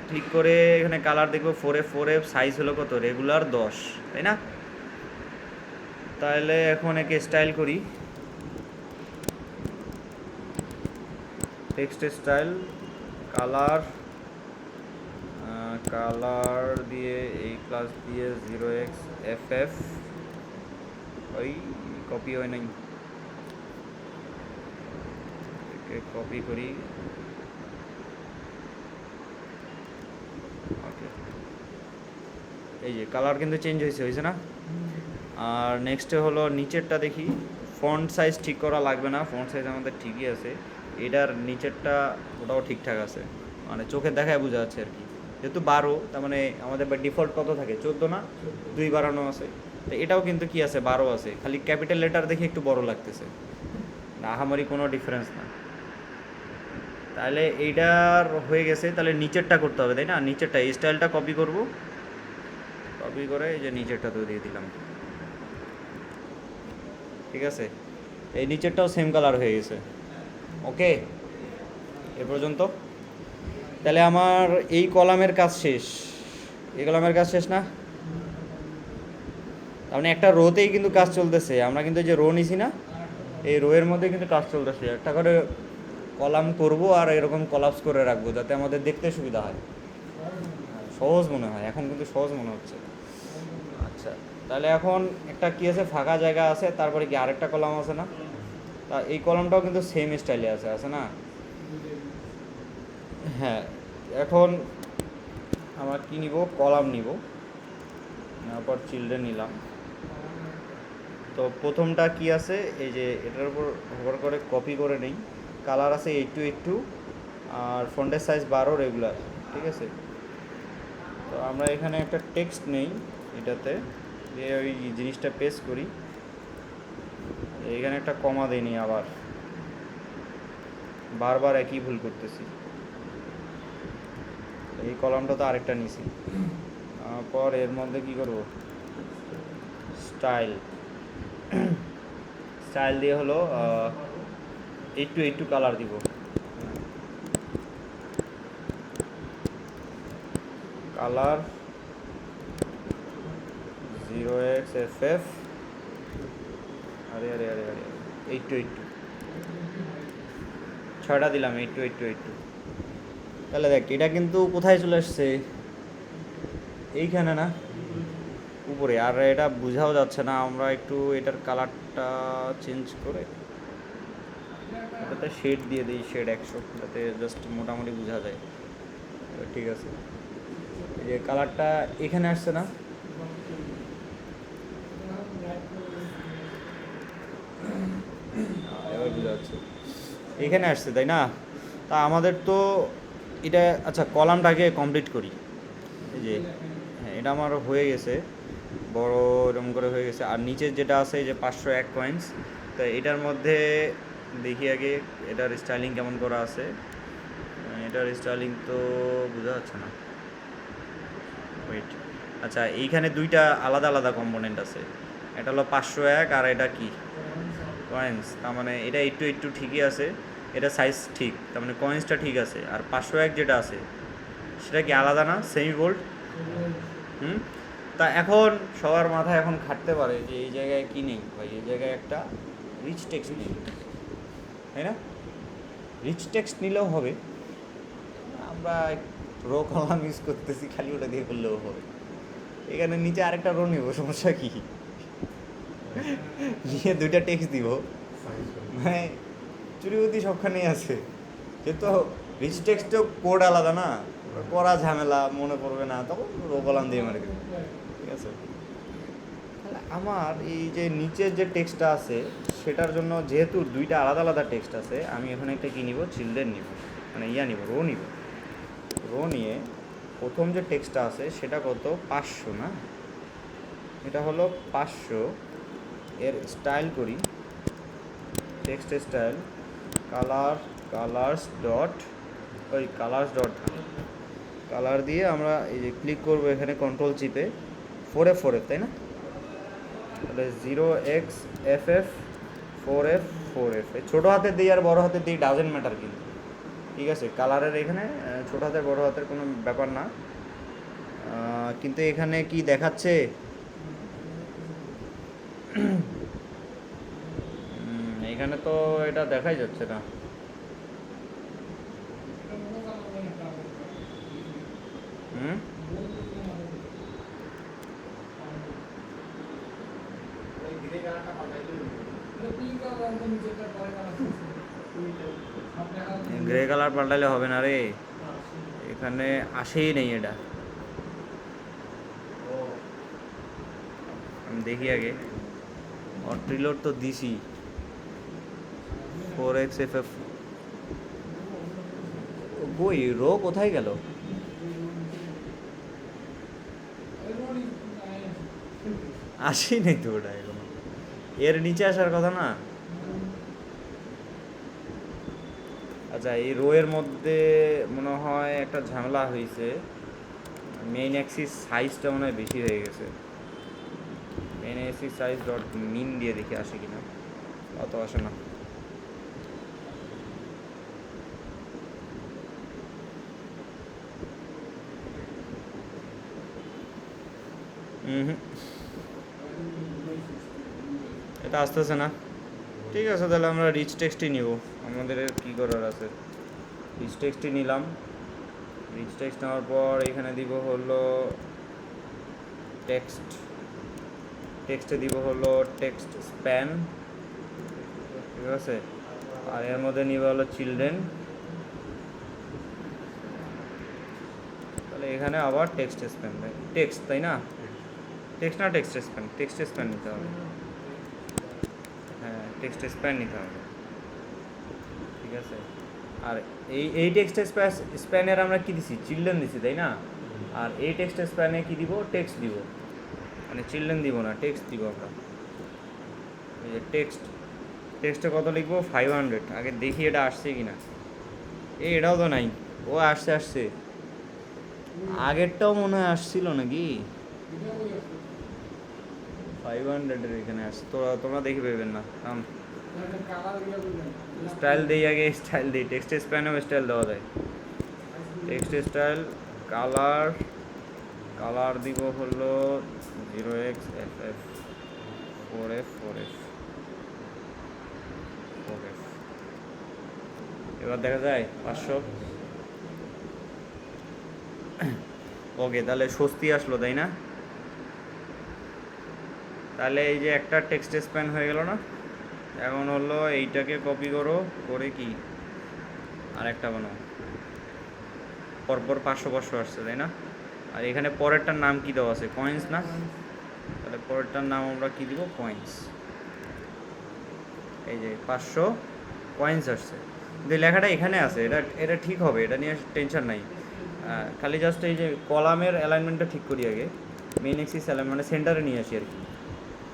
ক্লিক করে এখানে কালার দেখবো 4F সাইজ হলো কত, রেগুলার 10, তাই না? তাহলে এখন একে স্টাইল করি, টেক্সট স্টাইল, কালার দিয়ে এই ক্লাস দিয়ে 0xFF, ওই কপি হয় নাই, কপি করি। ওকে, এই যে কালার কিন্তু চেঞ্জ হয়েছে না? আর নেক্সটে হলো নিচেরটা দেখি, ফন্ট সাইজ ঠিক করা লাগবে না, ফন্ট সাইজ আমাদের ঠিকই আছে। এটার নিচেরটা ওটাও ঠিকঠাক আছে, মানে চোখে দেখায় বোঝা যাচ্ছে আর কি। যেহেতু 12, তার মানে আমাদের ডিফল্ট কত থাকে, 14 না, 2 বাড়ানো আছে। তো এটাও কিন্তু কি আছে, 12 আছে, খালি ক্যাপিটাল লেটার দেখে একটু বড় লাগতেছে, আহামরি কোনো ডিফারেন্স না। তাহলে এইটার হয়ে গেছে, তাহলে নিচেরটা করতে হবে তাই না? নিচেরটা এই স্টাইলটা কপি করে এই যে নিচেরটা তো দিয়ে দিলাম। ঠিক আছে, এই নিচেরটাও সেম কালার হয়ে গেছে। ওকে, এ পর্যন্ত। তাহলে আমার এই কলামের কাজ শেষ, এই কলামের কাজ শেষ না? তার মানে একটা রোতেই কিন্তু কাজ চলতেছে, আমরা কিন্তু যে রো নিছি না, এই রোয়ের মধ্যে কিন্তু কাজ চলতেছে। একটা করে কলাম করব আর এরকম কলাপস করে রাখবো যাতে আমাদের দেখতে সুবিধা হয়, সহজ মনে হয়। এখন কিন্তু সহজ মনে হচ্ছে। আচ্ছা, তাহলে এখন একটা কি আছে, ফাঁকা জায়গা আছে, তারপরে কি আরেকটা কলাম আছে না? তা এই কলামটাও কিন্তু সেম স্টাইলে আছে না? হ্যাঁ, এখন আমরা কি নিব, কলাম নিব, নেওয়ার পর চিলড্রেন নিলাম। তো প্রথমটা কি আছে, এই যে এটার উপর হোভার করে কপি করে নেই। কালার আছে 8:8 আর ফন্টের সাইজ 12 রেগুলার, ঠিক আছে। তো আমরা এখানে একটা টেক্সট নেই এটাতে, যে ওই জিনিসটা পেস্ট করি। এখানে একটা কমা দেয়নি, আবার বারবার একই ভুল করতেছি। এই কলামটা তো আরেকটা নিছি। তারপর এর মধ্যে কি করব, স্টাইল, স্টাইল দিয়ে হলো 8:8 কালার দিব। কালার 0xFF, আরে আরে আরে আরে 8:8 ছয়টা দিলাম, 8:8। তাহলে দেখ এটা কিন্তু কোথায় চলে আসছে, এইখানে না, উপরে। আর এটা বোঝাও যাচ্ছে না, আমরা একটু এটার কালারটা চেঞ্জ করে এটাতে শেড দিয়ে দিই, শেড 100, যাতে জাস্ট মোটামুটি বোঝা যায়। ঠিক আছে, এই যে কালারটা এখানে আসছে না, এবার বোঝা যাচ্ছে, এখানে আসছে তাই না? তা আমাদের তো এটা, আচ্ছা কলামটাকে কমপ্লিট করি। এই যে হ্যাঁ, এটা আমার হয়ে গেছে, বড় এরকম করে হয়ে গেছে। আর নিচের যেটা আছে, এই যে 501 কয়েন্স, তো এটার মধ্যে দেখি আগে এটার স্টাইলিং কেমন করা আছে। এটার স্টাইলিং তো বোঝা যাচ্ছে না, ওয়েট। আচ্ছা, এইখানে দুইটা আলাদা আলাদা কম্পোনেন্ট আছে, এটা হলো 501 আর এটা কি কয়েন্স। তার মানে এটা 8:8 ঠিকই আছে, এটা সাইজ ঠিক, তার মানে কয়েন্সটা ঠিক আছে। আর 501 যেটা আছে সেটা কি আলাদা না, সেমি বোল্ড? হুম। তা এখন সবার মাথায় এখন খাটতে পারে যে এই জায়গায় কি নেই ভাই, এই জায়গায় একটা রিচ টেক্সট নেই, তাই না? রিচ টেক্সট নিলেও হবে, আমরা রো কলাম ইউজ করতেছি, খালি ওটা দিয়ে করলেও হবে। এখানে নিচে আরেকটা রো নিব, সমস্যা কি? নিয়ে দুইটা টেক্সট দিব, মানে চুরিবুদ্ধি সবখানেই আছে। কিন্তু রিচ টেক্সটেও কোড আলাদা না, করা ঝামেলা, মনে পড়বে না, তখন রো কলাম দিয়ে মারি দেবে, ঠিক আছে। তাহলে আমার এই যে নিচের যে টেক্সটটা আছে সেটার জন্য যেহেতু দুইটা আলাদা আলাদা টেক্সট আছে, আমি এখানে একটা কী নিব, চিলড্রেন নিব, মানে নিব, রো নিব। রো নিয়ে প্রথম যে টেক্সটটা আছে সেটা কত, 500 না, এটা হলো 500। এর স্টাইল করি, টেক্সট স্টাইল, কালার্স ডট, ওই কালার দিয়ে আমরা এই যে ক্লিক করবো এখানে, কন্ট্রোল চিপে 4F তাই না? তাহলে 0xFF 4F এই ছোটো হাতের দিই আর বড় হাতের দিই ডাজেন্ট ম্যাটার কিন্তু, ঠিক আছে। কালারের এখানে ছোটো হাতের বড় হাতের কোনো ব্যাপার না, কিন্তু এখানে কি দেখাচ্ছে, এখানে তো এটা দেখাই যাচ্ছে না। হুম, গ্রে কালার পাল্টালে হবে না রে, এখানে আসেই নেই এটা। আমি দেখি আগে, অট্রিলোড তো দিছি, 4xFF কই, রো কোথায় গেল? আসেই নেই তো ওটা এখনো, এর নিচে আসার কথা না। আচ্ছা, এই রো এর মধ্যে মনে হয় একটা ঝামেলা হয়েছে, মেইন অ্যাক্সিস সাইজটা মনে হয় বেশি হয়ে গেছে। Main Axis size dot min দিয়ে দেখি আসে কিনা। অত আসে না। হুম, এটা আসতেছে না। ঠিক আছে, তাহলে আমরা রিচ টেক্সটই নিব। আমাদের কী করার আছে, রিচ টেক্সটই নিলাম। রিচ টেক্সট নেওয়ার পর এখানে দিব হলো টেক্সট, টেক্সটে দিব হলো টেক্সট স্প্যান, ঠিক আছে। আর এর মধ্যে নিব হলো চিলড্রেন। তাহলে এখানে আবার টেক্সট স্প্যান, টেক্সট, তাই না? টেক্সট না টেক্সট স্প্যান, টেক্সট স্প্যান নিতে হবে। হ্যাঁ, টেক্সট স্প্যান নিতে হবে, ঠিক আছে। আর এই টেক্সট স্প্যানের আমরা কি দিছি, চিলড্রেন দিছি, তাই না? আর এই টেক্সট স্প্যানে কি দিব, টেক্সট দিব, মানে চিলড্রেন দিব না, টেক্সট দিব আমরা। এই যে টেক্সট, টেক্সটে কত লিখবো, 500। আগে দেখি এটা আসছে কি না। এটাও তো নাই। ও আসছে আসছে, আগেরটাও মনে হয় আসছিল নাকি, 500-এর এখানে আসছে। তোমরা দেখে পাবেন না, স্টাইল দেই আগে, স্টাইল দিই। টেক্সট স্প্যানেও স্টাইল দেওয়া যায়। টেক্সট স্টাইল, কালার, কালার দিব হলো 0xFF 4F 4F 4F। এবার দেখা যায় 500। ওকে, তাহলে স্বস্তি আসলো, তাই না? তাহলে এই যে একটা টেক্সট স্প্যান হয়ে গেল না। এখন হলো এইটাকে কপি করো, করে কি আর একটা বানাও। পরপর 500 আসছে, তাই না? আর এখানে পরেরটার নাম কি দেওয়া আছে, কয়েন্স না? তাহলে পরেরটার নাম আমরা কি দিব, কয়েন্স। এই যে 500 কয়েন্স আসছে, কিন্তু এই লেখাটা এখানে আছে, এটা এটা ঠিক হবে, এটা নিয়ে টেনশন নাই। খালি জাস্ট এই যে কলামের অ্যালাইনমেন্টটা ঠিক করি আগে, মেইন এক্সিস অ্যালাইন মানে সেন্টারে নিয়ে আসি আর কি।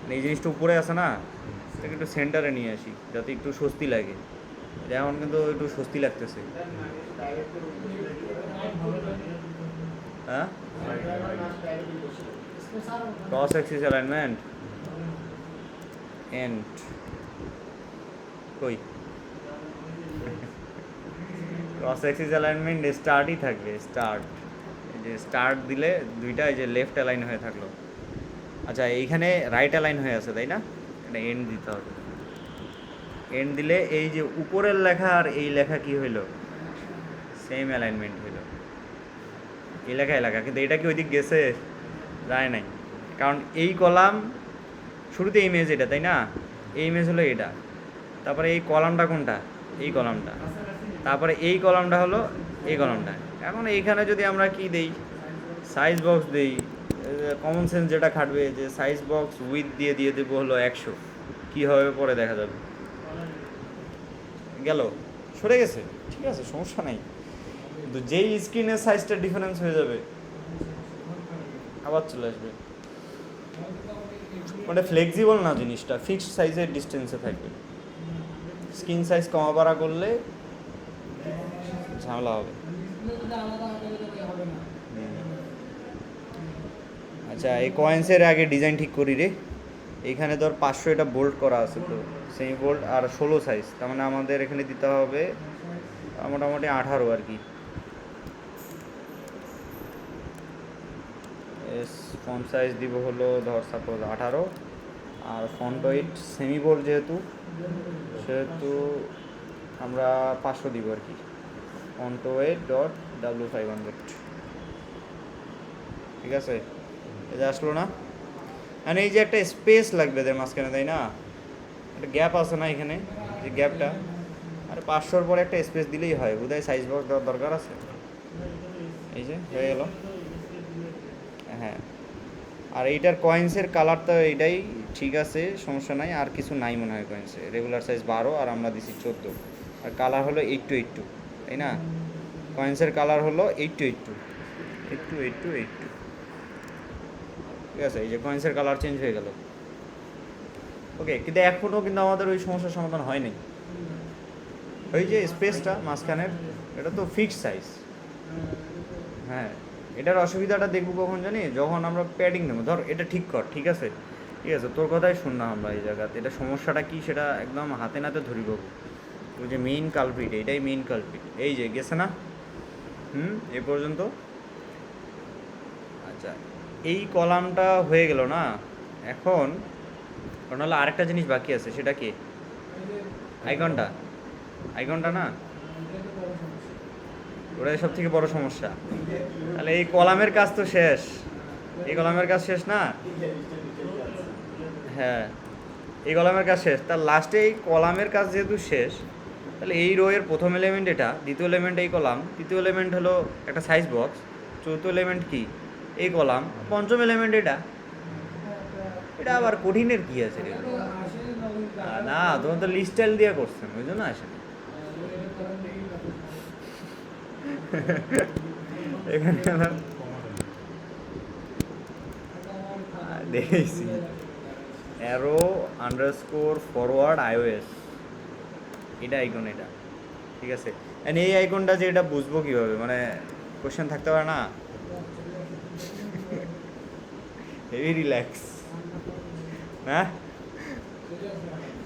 মানে এই জিনিসটা উপরে আছে না, এটাকে একটু সেন্টারে নিয়ে আসি যাতে একটু স্বস্তি লাগে। এখন কিন্তু একটু স্বস্তি লাগতেছে। হ্যাঁ, ক্রস অ্যাক্সিস অ্যালাইনমেন্ট এন্ড কই, ক্রস অ্যাক্সিস অ্যালাইনমেন্ট স্টার্টই থাকবে, স্টার্ট। এই যে স্টার্ট দিলে দুইটা এই যে লেফট অ্যালাইন হয়ে থাকলো। আচ্ছা, এইখানে রাইট অ্যালাইন হয়ে আছে, তাই না? এটা এন্ড দিতে হবে। এন্ড দিলে এই যে উপরের লেখা আর এই লেখা কি হইলো, সেম অ্যালাইনমেন্ট হইলো। এই লেখা, কিন্তু এটা কি ওই দিক গেছে, যায় নাই। কারণ এই কলাম শুরুতে ইমেজ এটা, তাই না? এই ইমেজ হলো এটা, তারপরে এই কলামটা কোনটা, এই কলামটা, তারপরে এই কলামটা হলো এই কলামটা। এখন এইখানে যদি আমরা কি দেই, সাইজ বক্স দেই, কমন সেন্স যেটা খাটবে, যে সাইজ বক্স উইথ দিয়ে দেবো হলো 100, কী হবে পরে দেখা যাবে। গেল, সরে গেছে, ঠিক আছে, সমস্যা নাই। কিন্তু যেই স্ক্রিনের সাইজটা ডিফারেন্স হয়ে যাবে, আবার চলে আসবে। মানে ফ্লেক্সিবল না জিনিসটা, ফিক্সড সাইজের ডিস্টেন্সে থাকবে। স্ক্রিন সাইজ কমা বাড়া করলে ঝামেলা হবে। আচ্ছা, এই কয়েন্সের আগে ডিজাইন ঠিক করি রে। এইখানে ধর 500 এটা বোল্ড করা আছে, তো সেমি বোল্ড আর 16 সাইজ, তার মানে আমাদের এখানে দিতে হবে মোটামুটি 18 আর কি। ফন্ট সাইজ দিব হলো ধর সাপোজ 18, আর ফন্ট ওয়েট সেমি বোল্ড যেহেতু আমরা 500 দিব আর কি। ফন্ট ওয়েট .w500, ঠিক আছে। এই যে আসলো না, মানে এই যে একটা স্পেস লাগবে এদের মাঝখানে, তাই না? একটা গ্যাপ আছে না এখানে, যে গ্যাপটা, আর 500-র পরে একটা স্পেস দিলেই হয় বোধহয়। সাইজ বক্স দেওয়ার দরকার আছে। এই যে হয়ে গেল, হ্যাঁ। আর এইটার কয়েন্সের কালার তো এইটাই, ঠিক আছে, সমস্যা নাই। আর কিছু নাই মনে হয় কয়েন্সে। রেগুলার সাইজ 12 আর আমরা দিছি 14, আর কালার হলো 8 to 8, তাই না? কয়েন্সের কালার হলো 8 to 8, ঠিক আছে। এই যে কয়েন্সের কালার চেঞ্জ হয়ে গেল, ওকে। কিন্তু এখনও কিন্তু আমাদের ওই সমস্যার সমাধান হয়নি। ওই যে স্পেসটা মাঝখানের, এটা তো ফিক্সড সাইজ। হ্যাঁ, এটার অসুবিধাটা দেখবো কখন জানি, যখন আমরা প্যাডিং নেবো। ধর এটা ঠিক কর, ঠিক আছে, ঠিক আছে, তোর কথাই শুনলাম আমরা এই জায়গাতে। এটা সমস্যাটা কি সেটা একদম হাতে নাতে ধরি পাবো। ওই যে মেইন কালপ্রিট, এটাই মেইন কালপ্রিট। এই যে গেছে না, এ পর্যন্ত। আচ্ছা, এই কলামটা হয়ে গেল না। এখন কারণ হলো আরেকটা জিনিস বাকি আছে, সেটা কি? আইকনটা। আইকনটা না, ওটাই সব থেকে বড় সমস্যা। তাহলে এই কলামের কাজ তো শেষ, এই কলামের কাজ শেষ না? হ্যাঁ, এই কলামের কাজ শেষ। তার লাস্টে এই কলামের কাজ যেহেতু শেষ, তাহলে এই রো এর প্রথম এলিমেন্ট এটা, দ্বিতীয় এলিমেন্ট এই কলাম, তৃতীয় এলিমেন্ট হলো একটা সাইজ বক্স, চতুর্থ এলিমেন্ট কি? এই কলাম, পঞ্চম এলিমেন্ট এটা। এটা আবার কঠিনের কি আছে রে? না, তোমার তো লিস্টাইল দিয়ে করছেন, ওই জন্য আসে না। এখানে আবার দেখেছি অ্যারো আন্ডারস্কোর ফরওয়ার্ড iOS, এটা আইকন এটা। ঠিক আছে, এন্ড এই আইকনটা যে এটা বুঝবো কীভাবে? মানে কোশ্চেন থাকতে পারে না? হেভি রিল্যাক্স, হ্যাঁ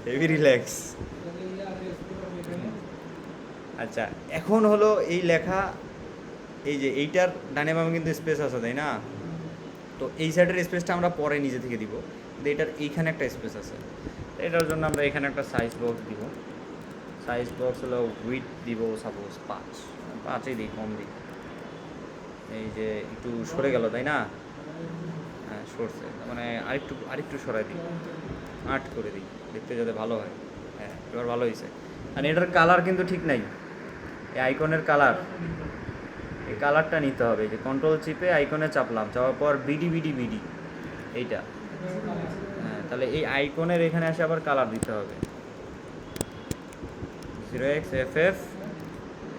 হেভি রিল্যাক্স। আচ্ছা, এখন হলো এই লেখা, এই যে এইটার ডানে বামে কিন্তু স্পেস আছে, তাই না? তো এই সাইডের স্পেসটা আমরা পরে নিজে থেকে দিব, কিন্তু এটার এইখানে একটা স্পেস আছে। এটার জন্য আমরা এখানে একটা সাইজ বক্স দিব। সাইজ বক্স হলো উইথ দিব সাপোজ 5 দিই, কম দিই। এই যে একটু সরে গেল, তাই না? হ্যাঁ, সরছে, মানে আরেকটু সরাই দিই, 8 করে দিই, দেখতে যাতে ভালো হয়। হ্যাঁ, এবার ভালো হয়েছে। আর এটার কালার কিন্তু ঠিক নাই, এই আইকনের কালার, এই কালারটা নিতে হবে। এই যে কন্ট্রোল চিপে আইকনে চাপলাম, চাপার পর বিডি বিডি বিডি এইটা। হ্যাঁ, তাহলে এই আইকনের এখানে এসে আবার কালার দিতে হবে, 0xFF,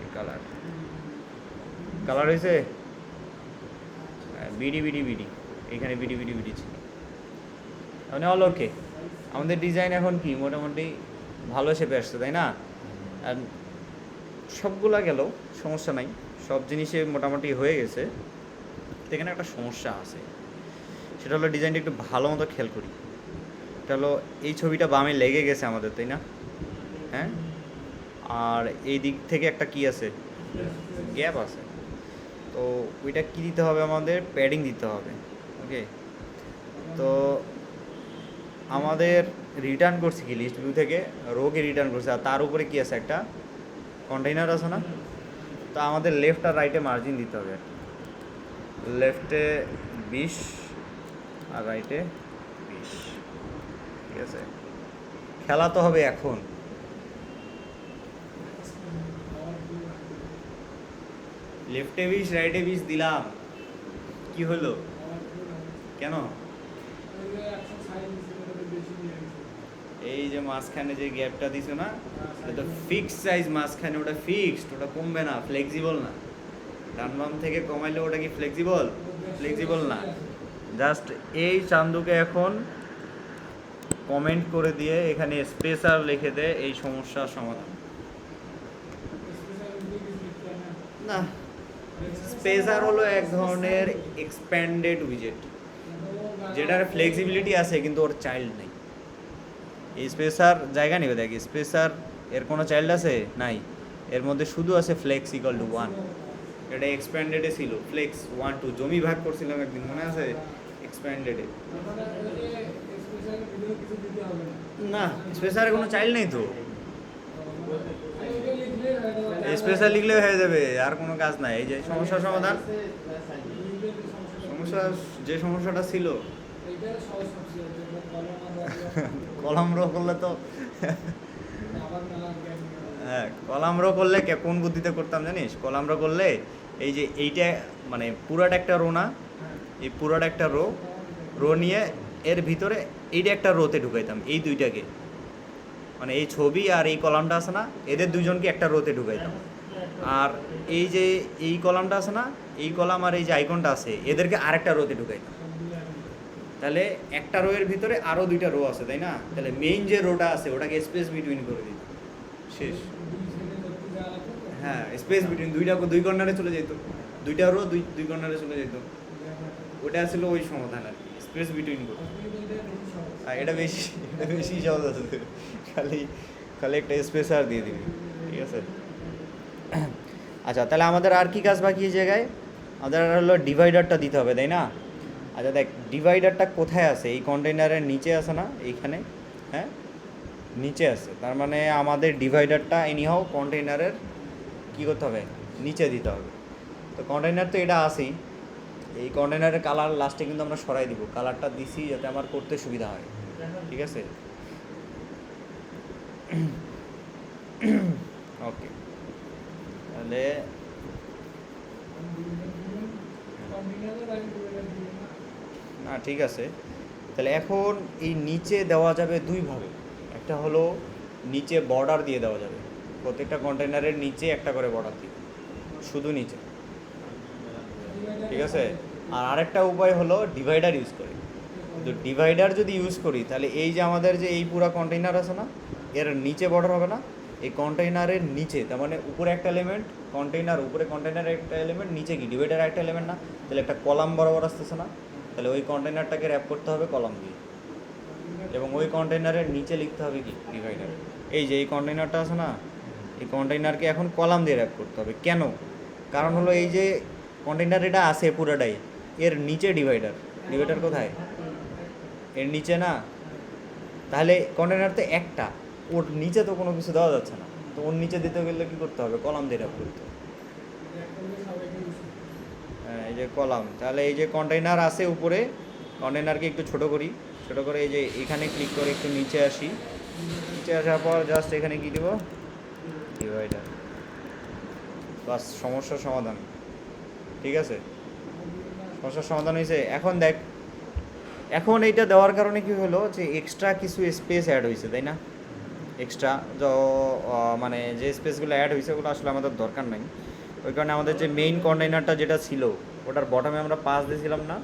এই কালার। কালার হয়েছে, বিডি বিডি বিডি, এইখানে বিডি বিডি বিডি ছিল। মানে অল ওকে, আমাদের ডিজাইন এখন কি মোটামুটি ভালো শেপে আসছে, তাই না? আর সবগুলা গেল, সমস্যা নাই, সব জিনিসে মোটামুটি হয়ে গেছে। এখানে একটা সমস্যা আছে, সেটা হলো ডিজাইনটা একটু ভালো মতো খেয়াল করি। এটা হলো এই ছবিটা বামে লেগে গেছে আমাদের, তাই না? হ্যাঁ, আর এই দিক থেকে একটা কি আছে, গ্যাপ আছে। তো ওইটা কি দিতে হবে? আমাদের প্যাডিং দিতে হবে। ওকে, তো আমাদের রিটার্ন করছি কি লিস্ট ভিউ থেকে রোকে রিটার্ন করছে, আর তার উপরে কি আছে, একটা কন্টেইনার আছে না? তো আমাদের লেফট আর রাইটে মার্জিন দিতে হবে। লেফটে 20 আর রাইটে 20। ঠিক আছে, খেলা তো হবে এখন। লেফটে 20 রাইটে 20 দিলাম, কি হলো? কেন? এই যে মাঝখানে যে গ্যাপটা দিছো না, এটা ফিক্সড সাইজ মাঝখানে, ওটা ফিক্সড, ওটা কমবে না, ফ্লেক্সিবল না। ডান বাম থেকে কমাইলে ওটা কি ফ্লেক্সিবল? ফ্লেক্সিবল না। জাস্ট এই চান্দুকে এখন কমেন্ট করে দিয়ে এখানে স্পেসার লিখে দে, এই সমস্যার সমাধান। না, স্পেসার হলো এক ধরনের এক্সপ্যান্ডেড উইজেট, যেটার ফ্লেক্সিবিলিটি আছে কিন্তু ওর চাইল্ড নেই। এই স্পেসার জায়গা নেবে, দেখ স্পেসার এর কোনো চাইল্ড আছে? নাই, এর মধ্যে শুধু আছে ফ্লেক্স ইকুয়াল টু 1। এটা এক্সপ্যান্ডেডে ছিল, ফ্লেক্স 1 2 জমি ভাগ করছিলাম একদিন, মনে আছে? এক্সপ্যান্ডেডে না, স্পেসারে কোনো চাইল্ড নেই তো, স্পেসার লিখলে হয়ে যাবে, আর কোনো কাজ নাই। এই যে সমস্যার সমাধান, সমস্যা যে সমস্যাটা ছিল, কলাম রো করলে তো হ্যাঁ, কলাম রো করলে কোন বুদ্ধিতে করতাম জানিস? কলাম রো করলে এই যে এইটা মানে পুরাটা একটা রো না, এই পুরাটা একটা রো, রো নিয়ে এর ভিতরে এইটা একটা রোতে ঢুকাইতাম, এই দুইটাকে, মানে এই ছবি আর এই কলামটা আছে না, এদের দুজনকে একটা রোতে ঢুকাইতাম। আর এই যে এই কলামটা আছে না, এই কলাম আর এই যে আইকনটা আছে, এদেরকে আরেকটা রোতে ঢুকাইতাম। তাহলে একটা রো এর ভিতরে আরও দুইটা রো আছে, তাই না? তাহলে মেইন যে রোটা আছে ওটাকে স্পেস বিটুইন করে দিত, শেষ। হ্যাঁ, স্পেস বিটুইন, দুই কর্নারে চলে যেত, দুইটা রো দুই কর্নারে চলে যেত। ওটা ছিল ওই সমাধান আর কি, স্পেস বিটুইন করে। এটা বেশি সহজ আছে, খালি খালি একটা স্পেসার দিয়ে দিবি, ঠিক আছে। আচ্ছা, তাহলে আমাদের আর কি কাজ বাকি এই জায়গায়? আমাদের আর হলো ডিভাইডারটা দিতে হবে, তাই না? আচ্ছা দেখ, ডিভাইডারটা কোথায় আছে? এই কন্টেইনারের নিচে আছে না, এইখানে? হ্যাঁ, নিচে আছে। তার মানে আমাদের ডিভাইডারটা এনিহাও কন্টেইনারের কী করতে হবে? নিচে দিতে হবে। তো কন্টেইনার তো এটা আছেই, এই কন্টেইনারের কালার লাস্টে কিন্তু আমরা সরাই দিব, কালারটা দিছি যাতে আমার করতে সুবিধা হয়, ঠিক আছে। ওকে, তাহলে না ঠিক আছে। তাহলে এখন এই নিচে দেওয়া যাবে দুইভাবে। একটা হলো নিচে বর্ডার দিয়ে দেওয়া যাবে, প্রত্যেকটা কন্টেইনারের নিচে একটা করে বর্ডার দিয়ে, শুধু নিচে, ঠিক আছে। আর আরেকটা উপায় হলো ডিভাইডার ইউজ করে। কিন্তু ডিভাইডার যদি ইউজ করি তাহলে এই যে আমাদের যে এই পুরো কন্টেইনার আছে না, এর নিচে বর্ডার হবে না, এই কন্টেইনারের নিচে, তার মানে উপরে একটা এলিমেন্ট কন্টেইনার, উপরে কন্টেইনারের একটা এলিমেন্ট, নিচে কি ডিভাইডার একটা এলিমেন্ট না, তাহলে একটা কলাম বরাবর আসতেছে না, তাহলে ওই কন্টেইনারটাকে র্যাপ করতে হবে কলাম দিয়ে, এবং ওই কন্টেইনারের নিচে লিখতে হবে কি ডিভাইডার। এই যে এই কন্টেইনারটা আছে না, এই কন্টেইনারকে এখন কলাম দিয়ে র্যাপ করতে হবে। কেন? কারণ হলো এই যে কন্টেইনার এটা আছে পুরোটাই, এর নিচে ডিভাইডার, ডিভাইডার কোথায়? এর নিচে না, তাহলে কন্টেইনার তো একটা, ওর নিচে তো কোনো কিছু দেওয়া যাচ্ছে না, তো ওর নিচে দিতে গেলে কী করতে হবে? কলাম দিয়ে র্যাপ করতে হবে। হ্যাঁ, এই যে কলাম, তাহলে এই যে কন্টেইনার আছে উপরে, কন্টেইনারকে একটু ছোট করি, ছোট করে এই যে এখানে ক্লিক করে একটু নিচে আসি, নিচে আসার পর জাস্ট এখানে কী দেবো? ডিভাইডার। বাস, সমস্যার সমাধান, ঠিক আছে। সমস্যার সমাধান হয়েছে। এখন দেখ, এখন এইটা দেওয়ার কারণে কি হলো যে এক্সট্রা কিছু স্পেস অ্যাড হয়েছে, তাই না? এক্সট্রা মানে যে স্পেসগুলো অ্যাড হয়েছে ওগুলো আসলে আমাদের দরকার নাই। ওই কারণে আমাদের যে মেইন কন্টেইনারটা যেটা ছিল ওটার বটমে আমরা পাস দিয়েছিলাম না,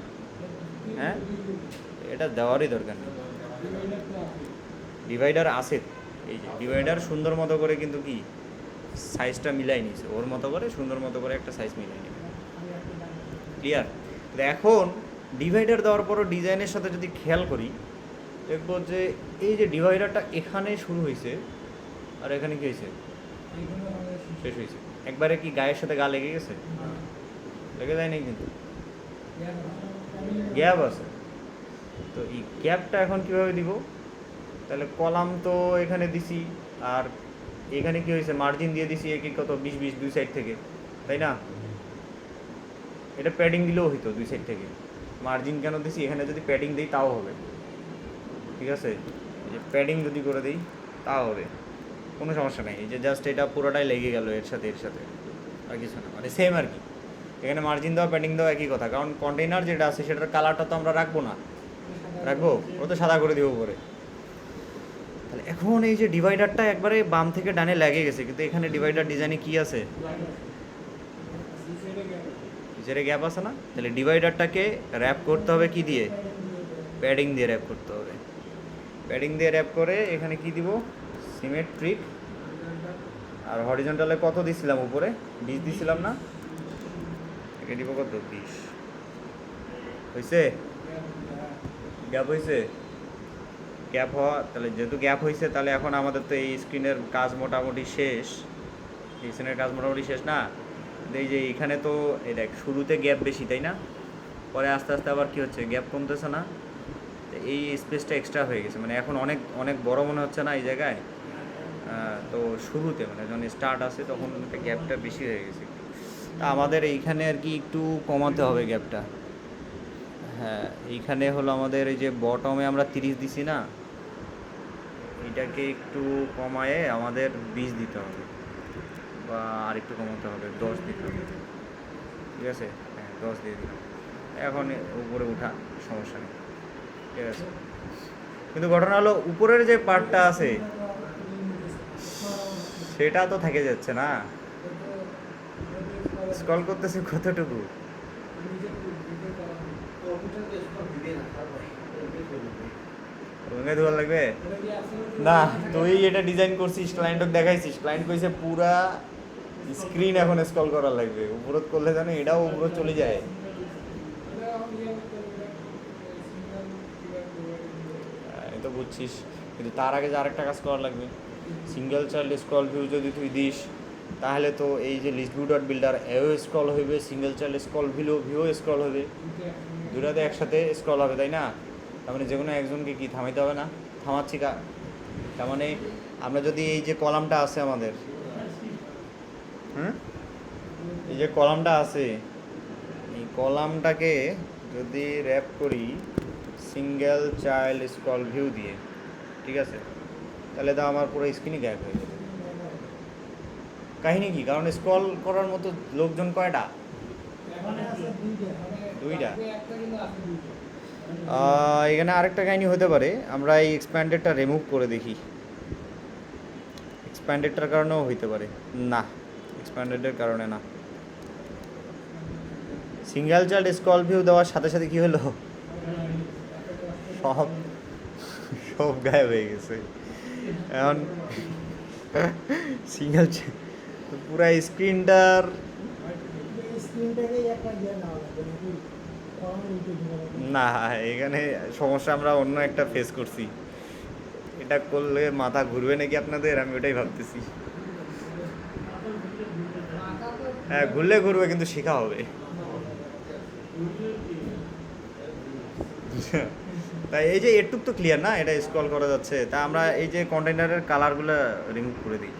হ্যাঁ, এটা দেওয়ারই দরকার নেই। ডিভাইডার আছে, এই যে ডিভাইডার সুন্দর মতো করে কিন্তু কি সাইজটা মিলাই নিছে, ওর মতো করে সুন্দর মতো করে একটা সাইজ মিলাই নিবে, ক্লিয়ার। এখন ডিভাইডার দেওয়ার পরও ডিজাইনের সাথে যদি খেয়াল করি দেখবো যে এই যে ডিভাইডারটা এখানে শুরু হয়েছে আর এখানে কি হয়েছে? শেষ হয়েছে। একবারে কি গায়ের সাথে গা লেগে গেছে? লেগে যায় নাই, কিন্তু গ্যাপ আছে। তো এই গ্যাপটা এখন কীভাবে দিব? তাহলে কলাম তো এখানে দিছি, আর এখানে কি হয়েছে? মার্জিন দিয়ে দিছি এক কত 20-20 দুই সাইড থেকে, তাই না? এটা প্যাডিং দিলেও হইতো দুই সাইড থেকে, মার্জিন কেন দিছি? এখানে যদি প্যাডিং দিই তাও হবে, ঠিক আছে। এই যে প্যাডিং যদি করে দিই তাও হবে, কোনো সমস্যা নেই। এই যে জাস্ট এটা পুরোটাই লেগে গেল এর সাথে, আর কিছু না, মানে সেম আর কি। এখানে মার্জিন দেওয়া প্যাডিং দেওয়া একই কথা, কারণ কন্টেইনার যেটা আছে সেটার কালারটা তো আমরা রাখবো না, রাখবো ও তো সাদা করে দিব পরে। তাহলে এখন এই যে ডিভাইডারটা একবারে বাম থেকে ডানে লেগে গেছে, কিন্তু এখানে ডিভাইডার ডিজাইনে কি আছে? নিচেরে গ্যাপ আছে না, তাহলে ডিভাইডারটাকে র্যাপ করতে হবে কি দিয়ে? প্যাডিং দিয়ে র্যাপ করতে হবে। প্যাডিং দিয়ে র্যাপ করে এখানে কি দিব? সিমেট্রিক। আর হরিজন্টালে কত দিছিলাম? উপরে 20 দিছিলাম না, একে দিব কত? 20 হয়েছে? গ্যাপ হয়েছে? গ্যাপ হওয়া, তাহলে যেহেতু গ্যাপ হয়েছে তাহলে এখন আমাদের তো এই স্ক্রিনের কাজ মোটামুটি শেষ, এই স্ক্রিনের কাজ মোটামুটি শেষ না। এই যে এখানে তো এই দেখ শুরুতে গ্যাপ বেশি, তাই না? পরে আস্তে আস্তে আবার কি হচ্ছে? গ্যাপ কমতেছে না, এই স্পেসটা এক্সট্রা হয়ে গেছে, মানে এখন অনেক অনেক বড় মনে হচ্ছে না এই জায়গায়? তো শুরুতে মানে যখন স্টার্ট আসে তখন গ্যাপটা বেশি হয়ে গেছে। তা আমাদের এইখানে আর কি একটু কমাতে হবে গ্যাপটা। হ্যাঁ, এইখানে হলো আমাদের এই যে বটমে আমরা 30 দিছি না, এটাকে একটু কমায়ে আমাদের 20 দিতে হবে, বা আর একটু কমাতে হবে, 10 দিতে হবে, ঠিক আছে। হ্যাঁ, 10 দিয়ে দিলাম। এখন উপরে উঠা সমস্যা নেই, ঠিক আছে। কিন্তু ঘটনা হলো উপরের যে পার্টটা আছে সেটা তো থেকে যাচ্ছে না, স্ক্রল করতেছি কতটুকু? রঙে ধোয়া লাগবে না, তুই এটা ডিজাইন করছিস, ক্লায়েন্টকে দেখাইছিস, ক্লায়েন্ট কইছে পুরা স্ক্রিন এখন স্ক্রল করা লাগবে, উপরত করলে জানো এটাও উপরত চলে যায়। করছিস, কিন্তু তার আগে যে আরেকটা কাজ করা লাগবে। সিঙ্গেল চাইল্ড স্ক্রল ভিউ যদি তুই দিস, তাহলে তো এই যে লিস্ট ভিউ ডট বিল্ডার এও স্ক্রল হইবে, single child scroll view scroll হবে, দুটাতে একসাথে স্ক্রল হবে, তাই না? তার মানে যে কোনো একজনকে কি থামাইতে হবে না? থামাচ্ছি তার মানে আমরা যদি এই যে কলামটা আছে আমাদের, এই যে কলামটা আছে, এই কলামটাকে যদি র্যাপ করি সিঙ্গেল চাইল্ড স্ক্রল ভিউ দিয়ে, ঠিক আছে, তাহলে তো আমার পুরো স্ক্রিনই গায়েব হয়ে যাবে। কাহিনী কি? কারণ স্ক্রল করার মতো লোকজন কয়টা? দুইটা। এখানে আরেকটা কাহিনী হতে পারে, আমরা এই এক্সপ্যান্ডেডটা রিমুভ করে দেখি, এক্সপ্যান্ডেডটার কারণেও হইতে পারে। না, এক্সপ্যান্ডেডের কারণে না। সিঙ্গেল চাইল্ড স্ক্রল ভিউ দেওয়ার সাথে সাথে কি হলো, সব সব গায়েব হয়ে গেছে। এখন সিঙ্গেল পুরা স্ক্রিনটার না, এখানে সমস্যা আমরা অন্য একটা ফেস করছি। এটা করলে মাথা ঘুরবে নাকি আপনাদের, আমি ওটাই ভাবতেছি। হ্যাঁ, ঘুরলে ঘুরবে, কিন্তু শেখা হবে। তাই এই যে এটুক তো ক্লিয়ার না, এটা স্ক্রল করা যাচ্ছে, তা আমরা এই যে কন্টেইনারের কালারগুলো রিমুভ করে দিই।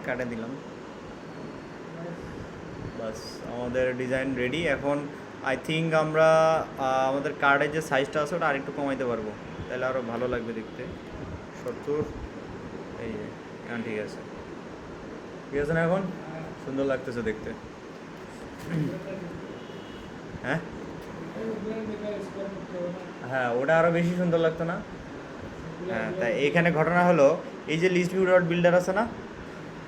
কাটে দিলাম, বাস আমাদের ডিজাইন রেডি। এখন আই থিঙ্ক আমরা আমাদের কার্ডের যে সাইজটা আছে ওটা আরেকটু কমাইতে পারবো, তাহলে আরও ভালো লাগবে দেখতে। 70, এই যে এখন ঠিক আছে, ঠিক আছে না? এখন সুন্দর লাগতেছে দেখতে। হ্যাঁ হ্যাঁ, ওটা আরও বেশি সুন্দর লাগতো না? হ্যাঁ, তাই এখানে ঘটনা হলো, এই যে লিস্ট ভিউ ডট বিল্ডার আছে না,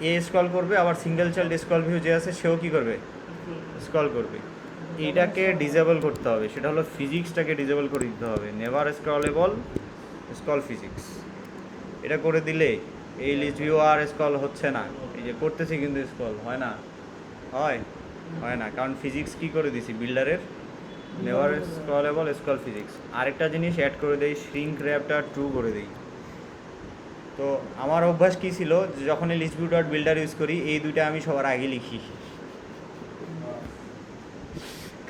এ স্ক্রল করবে, আবার সিঙ্গেল চাইল্ড স্ক্রল ভিউ যে আছে সেও কী করবে, স্ক্রল করবে। এইটাকে ডিজেবল করতে হবে, সেটা হলো ফিজিক্সটাকে ডিজেবল করে দিতে হবে, নেভার স্ক্রলেবল স্ক্রল ফিজিক্স। এটা করে দিলে এই লিস্ট ভিউ আর স্ক্রল হচ্ছে না। এই যে করতেছি কিন্তু স্ক্রল হয় না, হয় না, কারণ ফিজিক্স কী করে দিছি বিল্ডারের, নেভার স্ক্রলেবল স্ক্রল ফিজিক্স। আরেকটা জিনিস অ্যাড করে দেই, শ্রিঙ্ক র্যাপটা ট্রু করে দিই। তো আমার অভ্যাস কী ছিল, যখনই list view dot builder use করি এই দুইটা আমি সবার আগে লিখি,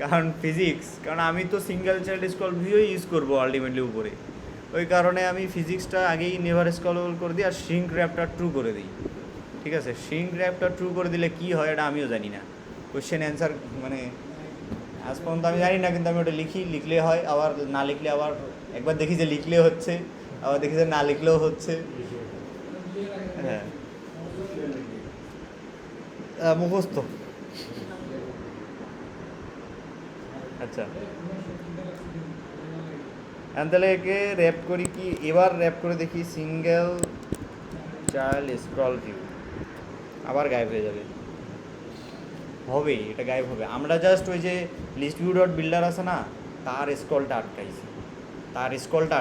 কারণ ফিজিক্স, কারণ আমি তো single child scroll view use করবো আলটিমেটলি উপরে, ওই কারণে আমি ফিজিক্সটা আগেই নেভার স্ক্রলেবল করে দিই আর শ্রিঙ্ক র্যাপটা ট্রু করে দিই। ঠিক আছে, শ্রিঙ্ক র্যাপটা ট্রু করে দিলে কী হয় এটা আমিও জানি না, কোয়েশ্চেন অ্যান্সার মানে আজ পর্যন্ত আমি জানি না, কিন্তু আমি ওটা লিখলে হয়, আবার না লিখলে আবার একবার দেখি যে লিখলে হচ্ছে, আবার দেখি যে না লিখলেও হচ্ছে। হ্যাঁ, মুখস্থ। আচ্ছা, তাহলে একে র্যাপ করি কি, এবার র্যাপ করে দেখি সিঙ্গেল চাইল্ড স্ক্রল ভিউ, আবার গায়েব হয়ে যাবে, হবে এটা গায়েব হবে। আমরা জাস্ট ওই যে লিস্ট ভিউ ডট বিল্ডার আছে না, তার স্ক্রলটা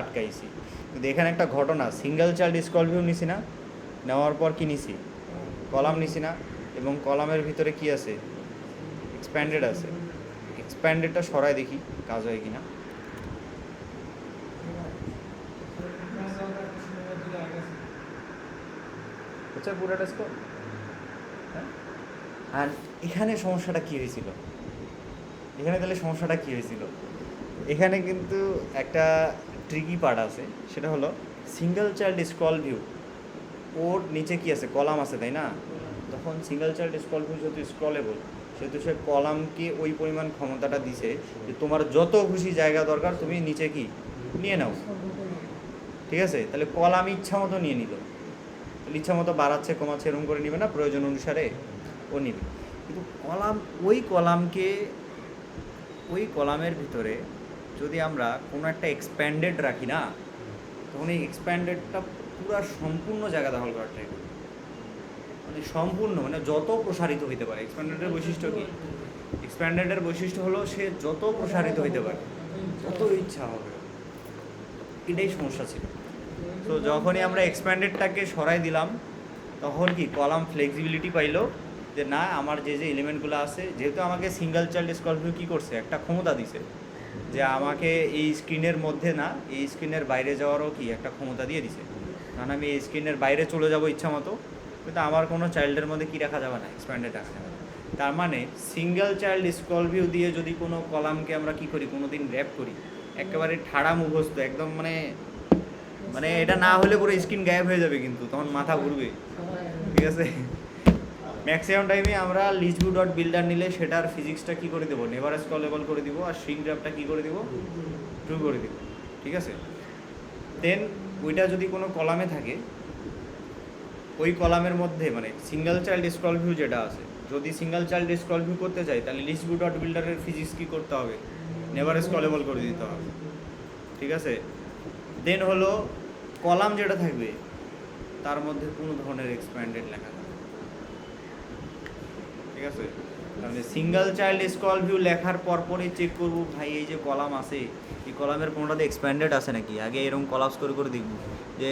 আটকাইছি, কিন্তু এখানে একটা ঘটনা, সিঙ্গেল চাইল্ড স্ক্রল ভিউ নিছি না, নেওয়ার পর কি নিছি, কলাম নিছি না, এবং কলামের ভিতরে কি আছে, এক্সপ্যান্ডেড আছে। এক্সপ্যান্ডেডটা সরাই দেখি কাজ হয় কিনা। আচ্ছা, পুরাটা স্ক্রল। আর এখানে সমস্যাটা কী হয়েছিল, এখানে কিন্তু একটা ট্রিকি পার্ট আছে, সেটা হলো সিঙ্গেল চাইল্ড স্ক্রল ভিউ, ওর নিচে কি আছে, কলাম আছে, তাই না? তখন সিঙ্গেল চাইল্ড স্ক্রল ভিউ যেহেতু স্ক্রলেবল, সেহেতু সে কলামকে ওই পরিমাণ ক্ষমতাটা দিছে যে তোমার যত খুশি জায়গা দরকার তুমি নিচে কি নিয়ে নাও, ঠিক আছে? তাহলে কলাম ইচ্ছা মতো নিয়ে নিল, তাহলে ইচ্ছা মতো বাড়াচ্ছে কমাচ্ছে এরকম করে নেবে না, প্রয়োজন অনুসারে ও নিবে। কিন্তু ওই কলামের ভিতরে যদি আমরা কোনো একটা এক্সপ্যান্ডেড রাখি না, তখন এই এক্সপ্যান্ডেডটা পুরো সম্পূর্ণ জায়গা দখল করার ট্রাই করবে, মানে সম্পূর্ণ, মানে যত প্রসারিত হইতে পারে। এক্সপ্যান্ডেডের বৈশিষ্ট্য কি? এক্সপ্যান্ডেডের বৈশিষ্ট্য হলো সে যত প্রসারিত হইতে পারে তত ইচ্ছা হবে, এটাই সমস্যা ছিল। তো যখনই আমরা এক্সপ্যান্ডেডটাকে সরাই দিলাম, তখন কি কলাম ফ্লেক্সিবিলিটি পাইলো যে না আমার যে যে এলিমেন্টগুলো আছে, যেহেতু আমাকে সিঙ্গেল চাইল্ড স্কলভিউ কী করছে, একটা ক্ষমতা দিছে যে আমাকে এই স্ক্রিনের মধ্যে না, এই স্ক্রিনের বাইরে যাওয়ারও কি একটা ক্ষমতা দিয়ে দিছে। কারণ আমি এই স্ক্রিনের বাইরে চলে যাব ইচ্ছা মতো, কিন্তু আমার কোনো চাইল্ডের মধ্যে কী রাখা যাবে না, এক্সপ্যান্ডেড রাখা যাবে না। তার মানে সিঙ্গেল চাইল্ড স্কলভিউ দিয়ে যদি কোনো কলামকে আমরা কী করি, কোনো দিন র্যাপ করি, একেবারে ঠাড়া মুখস্থ একদম, মানে মানে এটা না হলে পুরো স্ক্রিন গায়েব হয়ে যাবে, কিন্তু তখন মাথা ঘুরবে, ঠিক আছে। ম্যাক্সিমাম টাইমে আমরা লিস্ট ডট বিল্ডার নিলে সেটার ফিজিক্সটা কী করে দেবো, নেভার স্কলেবল করে দিব, আর স্ট্রিং গ্রাফটা কী করে দিব, ট্রু করে দিব, ঠিক আছে। দেন ওইটা যদি কোনো কলামে থাকে, ওই কলামের মধ্যে মানে সিঙ্গেল চাইল্ড স্ক্রল ভিউ যেটা আছে, যদি সিঙ্গেল চাইল্ড স্ক্রল ভিউ করতে চাই তাহলে লিস্ট ডট বিল্ডারের ফিজিক্স কী করতে হবে, নেভার স্কলেবল করে দিতে হবে, ঠিক আছে। দেন হলো কলাম যেটা থাকবে তার মধ্যে কোনো ধরনের এক্সপ্যান্ডেড লেখা থাকবে, ঠিক আছে। তাহলে সিঙ্গেল চাইল্ড স্ক্রল ভিউ লেখার পরপরই চেক করব, ভাই এই যে কলাম আছে এই কলামের কোনোটাতে এক্সপ্যান্ডেড আছে নাকি। আগে এরকম কলাপস করে করে দেখব যে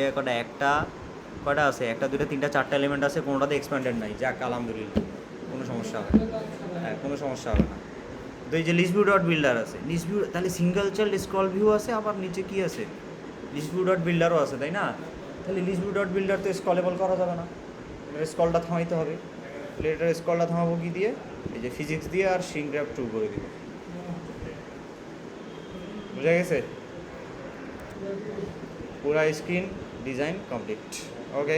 কটা আছে, একটা দুটো তিনটা চারটা এলিমেন্ট আছে, কোনোটাতে এক্সপ্যান্ডেড নাই, যাক আলহামদুলিল্লাহ, কোনো সমস্যা হবে না, হ্যাঁ কোনো সমস্যা হবে না। তো এই যে লিস্ট ভিউ ডট বিল্ডার আছে, লিস্ট ভিউ তাহলে সিঙ্গেল চাইল্ড স্ক্রল ভিউ আছে, আবার নিচে কি আছে, লিস্ট ভিউ ডট বিল্ডারও আছে, তাই না। তাহলে লিস্ট ভিউ ডট বিল্ডার তো স্কলেবল করা যাবে না, স্কলটা থামাইতে হবে। এটার স্কলটা থামাবো কি দিয়ে, এই যে ফিজিক্স দিয়ে আর স্ট্রিং গ্রাফ ট্রু করে দিব, বুঝা গেছে। পুরা স্ক্রিন ডিজাইন কমপ্লিট, ওকে।